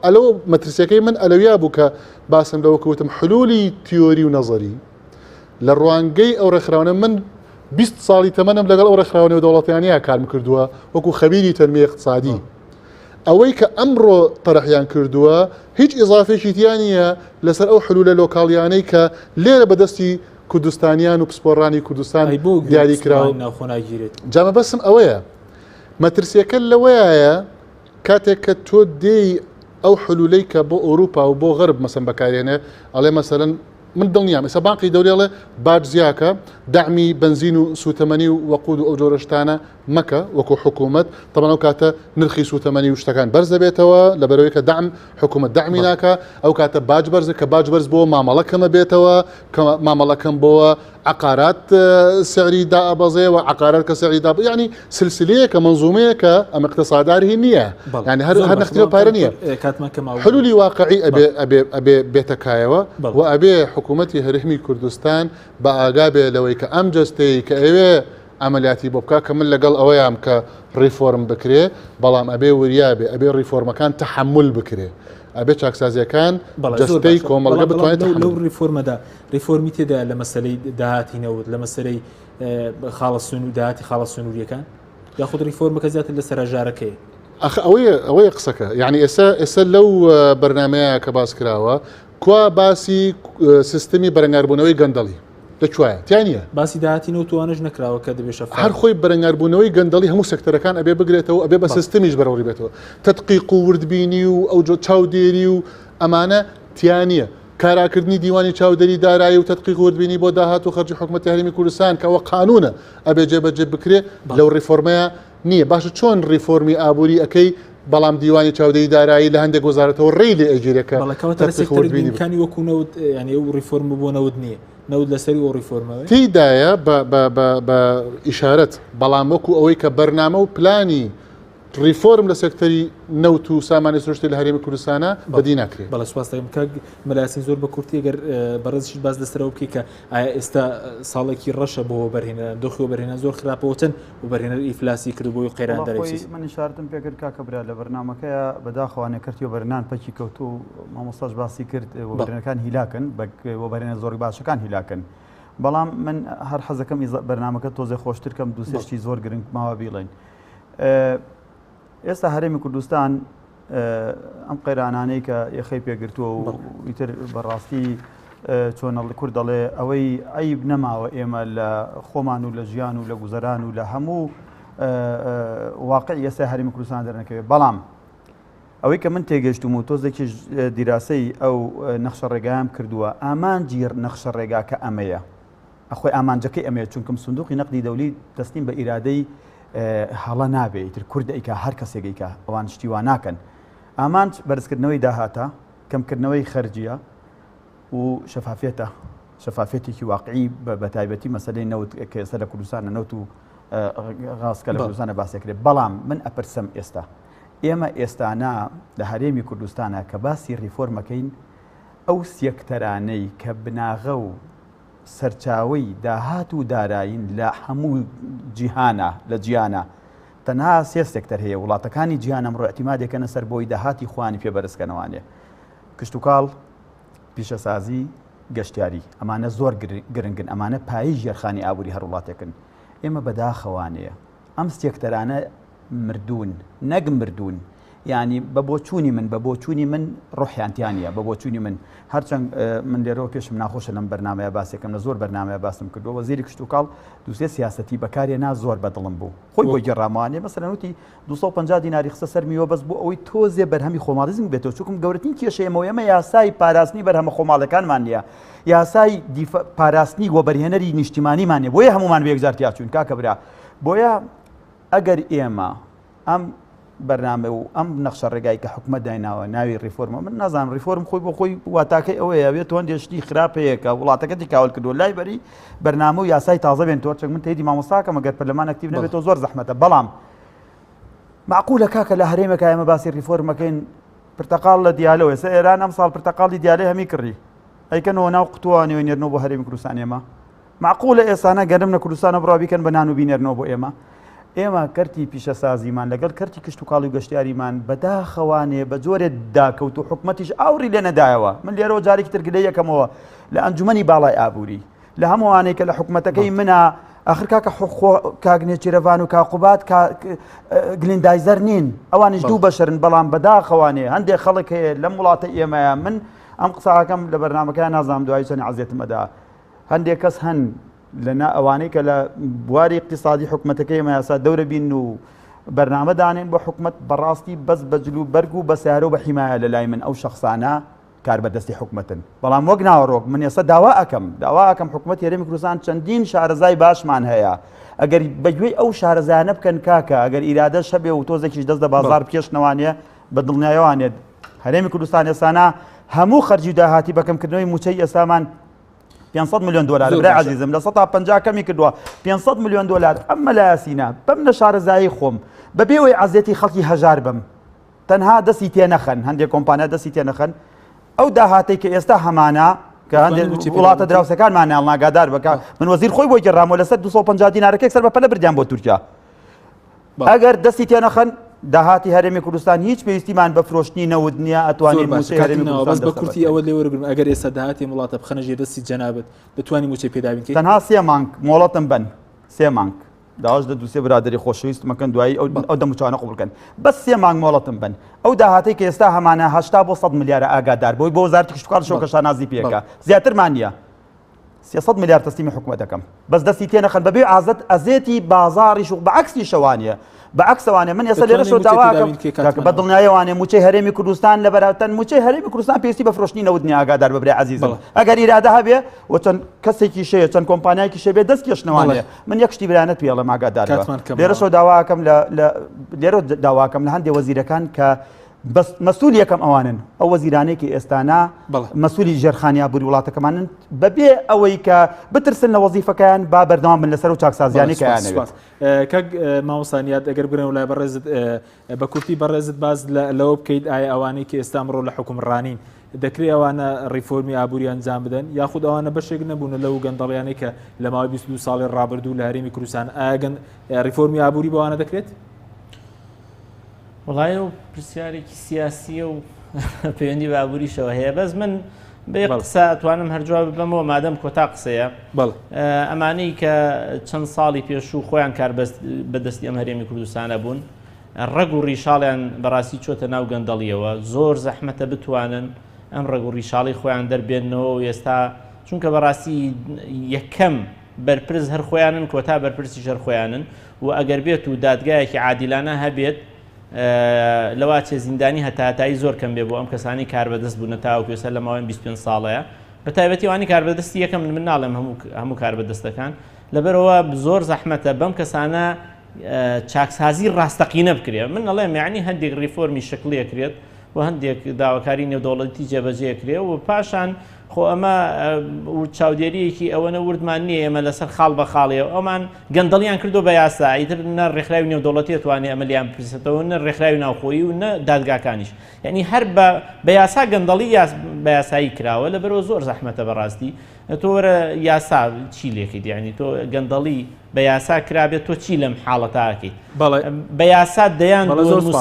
ئەلەوە مەترسیەکەی من ئەلەویا بوو کە باسم لەوە کەوتم حلولی تیۆری و نەزەری لە ڕوانگەی ئەو ڕێکخراوانە من 20 ساڵی تەمەنم لەگەڵ ئەو ڕێکخراوانەوە دەوڵەتیانەیە کارم کردووە وەکو خەبیری تەنمیە اقتصادی ئەوەی کە ئەمڕۆ تەرەحیان کردووە هیچ ئیضافێکی تیانە لەسەر ئەو حلولە لۆکاڵیانەی کە لێرە بەدەستی کوردستانیان و پسپۆڕانی کوردستان دیاری کراوە جامە بەسم ئەوەیە مەترسیەکە لەوەیە کاتێک کە تۆ دێی ئەو حلولەی کە بۆ ئەوروپا و بۆ غەرب مەسەن بەکارێنێ ئەڵێ مەسەرەن من دڵنیام ئێستا بانقی دەوڵێڵێ باج زیاکە داعمی بنزین و سوتەمەنی و وەقود و ئەو جۆرەشتانە مەکە وەکو حکوومەت طبعا ئەو کاتە نرخی سوتەمەنی و شتەکان بەرز دەبێتەوە لەبەرەوەی کە دعم حکوومەت داعمی ناکە ئەو کاتە باج بەرز کە باج بەرز بۆ مامەڵەکەمە بێتەوە کە مامەڵەکەم بۆوە عقارات سعری دابەزێ و عقارات کە سعری داب یعنی سلسلەیە کە منزومەیە کە ئەم اقتصادداری نییە یعنی هەر نەختیەوە پارە نییە حلولی واقعی ئەبێ بێتەکایەوە و ئەبێ حکوومەتی هەرێمی کوردستان بە ئاگا بێ لەوەی کە ئەم جەستەی کە ئەوێ ئەمەلیاتی بۆ بکە کە من لەگەڵ ئەوەیان کە ڕیفۆرم بکرێ بەڵام ئەبێ وریابێ ئەبێ ڕیفۆرمەکان تەحمل بکرێ ئەبێ چاکسازیەکان جەستەی کۆمەڵگە بتوانێت لەو ریفۆرمەدا ریفۆرمی تێدا لە مەسلەی داهاتی نەوت لە مەسلەی خاڵەسون و داهاتی خاڵە سنووریەکان یاخود ریفۆرمەکە زیاتر لەسەر هەژارەکەی ئەوەیە قسەکە یعنی ئێستا لەو بەرنمەیە کە باس کراوە کوا باسی سیستمی بەرەنگاربوونەوەی گەندەڵی لەکوایە تیانە باسی داهاتی نەوتوانش نەکراوە کە دەبێت هەر خۆی بەرەنگاربوونەوەی گەندەڵی هەموو سەکتەرەکان ئەبێ بگرێتەوە ئەبێ بە سیستمیش بەڕەوڕی بێتەوە تەدقیق و وردبینی و ئەو چاودێری و ئەمانە تیانە کاراکردنی دیوانی چاودێری دارایی و تەدقیق وردبینی بۆ داهات و خەرجی حکوومەتی هەرێمی کوردستان کەەوە قانونە ئەبێ جێبەجێ بکرێ لەو ڕیفۆرمەیە نییە باشە چۆن ڕیفۆرمی ئابووری ئەەکەی بەڵام دیوانی چاودێری دارایی لە هەندێک گۆزارەتەوە ڕێی لێ ئەگیرەکە بڵەکەوتەکانی وەکو نەوت ینی ئەو ریفۆرم بۆ نەوت نییە نەوت لەسەری ئەو ریفۆرمەوە تیدایە بە ئیشارەت بەڵام وەکو ئەوەی کە بەرنامە و پلانی ریفۆرم لە سەکتەری نەوت و سامانی سروشتی لە هەرێمی کوردستانە بەدی ناکرێت بەڵە سوپاس دەکەم کە مەلاسین زۆر بە کورتی ئەگەر بەڕێزیش باز لەسەرەوە بکەی کە ئایا ئێستا ساڵێکی ڕەشە بۆ بەرهێنە دۆخی بەرهێنە زۆر خراپەوەتن و بەرهێنەر ئیفلاسی کردبووی و قەیران دەرەویسی من شارتم پێکرد کاکەبرا لە بەرنمەکەیە بەداخەوانێ کردی و بەرنان پەکی کەوت و مامۆستاش باسی کرد وەبەرهێنەکان هیلاکن وەبەرهێنە زۆری باشەکان هیلاکن بەڵام من هەر حەزەکەم بەرنمەکە تۆزێ خۆشترکەم دووسێشتی زۆر گرنگ ماوە بیڵێن ئێستا هەرێمی کوردستان ئەم قەیرانانەی کە یەخەی پێگرتووە و ئیتر بەڕاستی چۆنەڵ کورد دەڵێ ئەوەی عیب نەماوە ئێمە لە خۆمان و لە ژیان و لە گوزەران و لە هەموو واقعی ئێستا هەرێمی کوردستان دەرنەکەوێت بەڵام ئەوەی کە من تێگەشتم و تۆزێکی دیراسەی ئەو نەخشە ڕێگایان کردووە ئامانجی نەخشە ڕێگا کە ئەمەیە ئەخۆی ئامانجەکەی ئەمەیە چونکەم سندوقی نەقدی دەولی دەستیم بە ئیرادەی هەڵە نابێت تر کورد ئەیکە هەر کەسێکیکە ئەوان شتیوان ناکەن ئامانج بەرزکردنەوەی داهاتە کەمکردنەوەی خەرجیە و شەفافێتێکی واقعی بە تایبەتی مەسەلەی نەوت کە ئێستا لە کوردستانە نەوت و غاسکە لە کوردستانە باسێکرێت بەڵام من ئەپرسم ئێستا ئێمە ئێستانە لە هەرێمی کوردستانە کە باسی ریفۆرمەکەین ئەو سێکتەرانەی کە بناغە و سەرچاوی داهات و دارایین لە هەموو جیهانە لە جیانە تەنها سێ سێکتەر هەیە وڵاتەکانی گیان ئەمڕۆ احتیمادێکەنە سەر بۆی داهاتی خوانی پێبەرزکەنەوانێ کشت و کاڵ پیشەسازی گەشتیاری ئەمانە زۆر گرنگن ئەمانە پاییز ژێرخانی ئابووری هەر وڵاتێکن ئێمە بەداخەوانەیە ئەم سێکتەرانە مردوون نەگ مردوون یعنی بە بۆچوونی من بە بۆچوونی من ڕۆحیانتیانە بە بۆچوونی من هەرچەند من لێرەوە پێشم ناخۆشە لەم بەرنامەیە باسێکم لە زۆر بەرنامەیە باسم کردو وەزیری کشت و کاڵ دووسێ سیاسەتی بەکارێنا زۆر بەدڵم بوو خۆی بۆ گەڕاموانێ مەسەلەن وتی 250 دیناری خستە سەر میوە بەس بۆ ئەوەی تۆزێ بەرهەمی خۆماڵیزم بێتەوە چونکم گەورەترین کێشەیەمەوە ئێمە یاسای پاراستنی بەرهەمە خۆماڵەکانمان نییە یاسای پاراستنی وەبەرهێنەری نیشتیمانیمان نیە بۆیە هەمومان بە یەکجارتیا چوون کاکە برا بۆیە ئەگەر ئێمە ئەم بەرنامە و ئەم نەخشە ڕێگای کە حکومەت دایناوە ناوی ریفۆرمە من نازانم ریفۆرم خۆی بۆ خۆی واتاکەی ئەوەیە بێت تۆ هەندێشتی خراپەیەکە وڵاتەکەتی کاول کردو لای بەری بەرنامە و یاسای تازە بێن تۆ چەک من تێدی مامۆستاکەم ئەگەر پەرلەمان ئەکتیڤ نەبێتەوە زۆر زەحمەتە بەڵام معقولە کاکە لە هەرێمێکە ئێمە باسی ریفۆرمەکەین پرتەقاڵ لە دیالەوە ئێستا ئێران ئەم ساڵ پرتەقاڵی دیالەی هەمی کڕی ئەیکەنەوە ناو قوتوانەوە نێرنەوە بۆ هەرێمی کوردستان ئێمە معقولە ئێسانە گەرم لە کوردستانە بڕوا بیکەن بە نان و بینێرنەوە بۆ ئێمە ئێمە کەرتی پیشەسازیمان لەگەڵ کەرتی کشت و کاڵی و گەشتیاریمان بەداخەوانێ بە جۆرێ داکەوت و حکومەتیش ئاوری لێ نەدایەوە من لێرەوە جارێکی تر گلەی یەکەمەوە لە ئەنجومەنی باڵای ئابووری لە هەمووانەی کە لە حکومەتەکەی منە ئاخر کاکە کاگنێ چیرەڤان و کاقوبات گلیندایزەر نین ئەوانش دوو بەشرن بەڵام بەداخەوانێ هەندێک خەڵک هەیە لەم وڵاتە ئێمەیە من ئەم قساکەم لە بەرنامەکەیان نازانم دوای چەند عەزیەتمەدا هەندێک کەس هەن لەنا ئەوانەی کە لە بواری اقتصادی حکومەتەکەی ئێمە یاسا دەورە بین و بەرنامەدانێن بۆ حکومەت بەڕاستی بەس بەجل و بەرگ و بەسیارە و بە حیمایە لە لای من ئەو شەخصانە کار بەدەستی حکومەتن بەڵام وەک ناوەڕۆک من ئێستا داوا ئەکەم حکومەت هەرێمی کوردستان چەندین شارەزای باشمان هەیە ئەگەر بەگوێی ئەو شارەزایانە بکەن کاکە ئەگەر ئیرادە شەبێ و تۆزێکیش دەست لە بازار پێشنەوانێ بە دڵنیایەوانێت هەرێمی کوردستان ئێسانە هەموو خەرجی داهاتی بەکەمکردنەوەی موچەی ئێسامان 500 ملیۆن دلار برای عزیزم لە 150 کەمی کردووە 500 ملیۆن دلار ئەمە لە یاسینە بەم لە شارەزایی خۆم بەبێەوەی عەزیەتی خەڵکی هەژار بم تەنها دەستی تێ نەخەن هەندێک کۆمپانیا دەستی تێ نەخەن ئەو داهاتەی کە ئێستا هەمانە کە هەندێک وڵاتە دراوسەکانمان ناڵناگادار بکە من وەزیر خۆی بۆی گەڕامەوە لەسەر 250 دینارەکەی سەر بەپەلە بردیان بۆ تورکیا ئەگەر دەستی تێ نەخەن داهاتی هەرێمی کوردستان هیچ پێویستیمان بە فرۆشتنی نەود نییە ئەتوانین موچەی هەرێمی کوردستان بەس بە کورتی ئەوە لێ وەرگرم ئەگەر ئێستا داهاتی وڵاتە بخەنە ژێر دەستی جەنابەت دەتوانین موچەی پێداوین کەین تەنها 3 مانگ مۆڵەتم بن 3 مانگ داواش دە دووسێ برادری خۆشەویستمەکەن دوایی ئەو دەموچانە قوڵ بکەن بەس 3 مانگ مۆڵەتم بن ئەو داهاتی کە ئێستا هەمانە 80 بۆ 100 میلیارە ئاگادار بۆی بۆ وەزارەتی کشت و کاڵ شەوکەشە نازی پێکە زیاترمان نییە 300 میلیارد تەسلیمی حکومەت دەکەم بەس دەستی تێ نەخەن بەبێ ئازێتی بازاڕیش و بەعکسی شەوانیە بەعکسەوانێ من ئێستا لێرەشەوە داواکەم بە دڵنیایەوانێ موچەی هەرێمی کوردستان لە بەراوتەن موچەی هەرێمی کوردستان پێویستی بە فرۆشتنی نەودنی ئاگادار ببرێ عەزیزم ئەگەر ئیرادە هەبێ و چەند کەسێکی شەیە چەند کۆمپانیایەکی شەبێ دەست کێشنەوانێ من یەک شتی برانەت پێڵەم ئاگادار لێرەشەوە داواکەم لێرە داواکەم لە هەندێک وەزیرەکان کە بەس مەسئول یەکەم ئەوانن ئەو وەزیرانێکی ئێستانە مەسئولی ژێرخانی ئابووری وڵاتەکەمانن بەبێ ئەوەی کە بترسن لە وەزیفەکەیان با بەردەوام بن لەسەر و چاکسازیانی کەیانەوێت کەک مامۆستانیات ئەگەر بگرن و لای بەڕێزت بە کورتی بەڕێزت باز لەوە بکەیت ئایا ئەوانەی کە ئێستا ئەمڕۆ لە حکومڕانی دەکرێت ئەوانە ڕیفۆرمی ئابووری ئەنجام بدەن یاخود ئەوانە بەشێک نەبوون لەو گەندەڵیانەی کە لە ماوەی 22 ساڵی ڕابردوو لە هەرێمی کوردستان ئاگەن ڕیفۆرمی ئابووری بەوانە دەکرێت وڵای و پرسیارێکی سیاسیە و پەیوەندی بە ئابووریشەوە هەیە بەس من بە قسە ئەتوانم هەرجواب بەمەوە مادەم کۆتا قسەیە ئەمانەی کە چەند ساڵی پێشوو خۆیان کار بەدەستی ئەم هەرێمی کوردستانە بوون ڕەگ و ڕیشاڵیان بەڕاستی چۆتە ناو گەندەڵیەوە زۆر زەحمەتە بتوانن ئەم ڕەگ و ڕیشاڵی خۆیان دەربێنەوە و ئێستا چونکە بەڕاستی یەکەم بەرپرس هەر خۆیانن کۆتا بەرپرسی ژەر خۆیانن و ئەگەر بێت و دادگایەکی عادیلانە هەبێت لەواچێ زیندانی هەتاتایی زۆر کەم بێ بۆ ئەم کەسانی کار بەدەست بوونە تاوەکوێسەر لە ماوەی 25 ساڵەیە بە تایبەتی وانی کار بەدەستی یەکەم من ناڵێم هەموو کار بەدەستەکان لەبەرەوە زۆر زەحمەتە بەم کەسانە چاکسازی ڕاستەقینە بکرێت من ئەڵێم یعنی هەندێک ریفۆرمی شکلەکرێت و هەندێک داواکاری نێودەوڵەتی جێبەجێکرێ و پاشان خۆ ئەمە چاودێریەکی ئەوەنە وردمان نییە ئێمە لەسەر خاڵ بە خاڵیەوە ئەومان گەندەڵیان کردو بە یاسا ئیتر نە ڕێکخراوی نێودەوڵەتی توانێت ئەمەلیان پرسێتەوە نە ڕێکخراوی ناوخۆیی و نە دادگاکانیش یعنی هەر بە یاسا گەندەڵی بە یاسایی کراوە لەبەرەوە زۆر زەحمەتە بەڕاستی تۆ وەرە یاسا چی لێکیت یعنی تۆ گەندەڵی بە یاسا کرابێت تۆ چی لەم حاڵەتاکەیت بە یاسا دەیان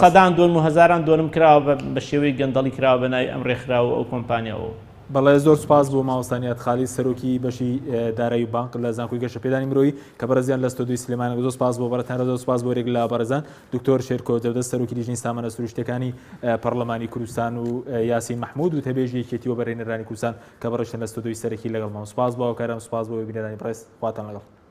سەدان دۆن و هەزاران دۆنم کراوە بە شێوەی گەندەڵی کراوە بەناوی ئەم ڕێکخراوە ئەو کۆمپانیاەوە. بەڵێ زۆر سپاس بۆ مامۆستانیات خالی سەرۆکی بەشی دارایی بانک لە زانکۆی گەشە پێدانی مرۆیی کە بەرزیان لە ستۆدیۆی سلێمانە زۆر سپاس بۆ بەرەتانە زۆر سپاس بۆ ڕێک لە بەرزان دکتۆر شێرکۆ دەودەست سەرۆکی لیژنەی سامانە سروشتەکانی پەرلەمانی کوردستان و یاسین محمود و تەبێژی یەکێتیەوە بەرهێنەرانی کوردستان کە بەڕێشتن لە ستۆدیۆی سەرەکی لەگەڵ مام سپاس بۆ کارم سپاس بۆ بینەرانی پرس خواتان لەگەڵ.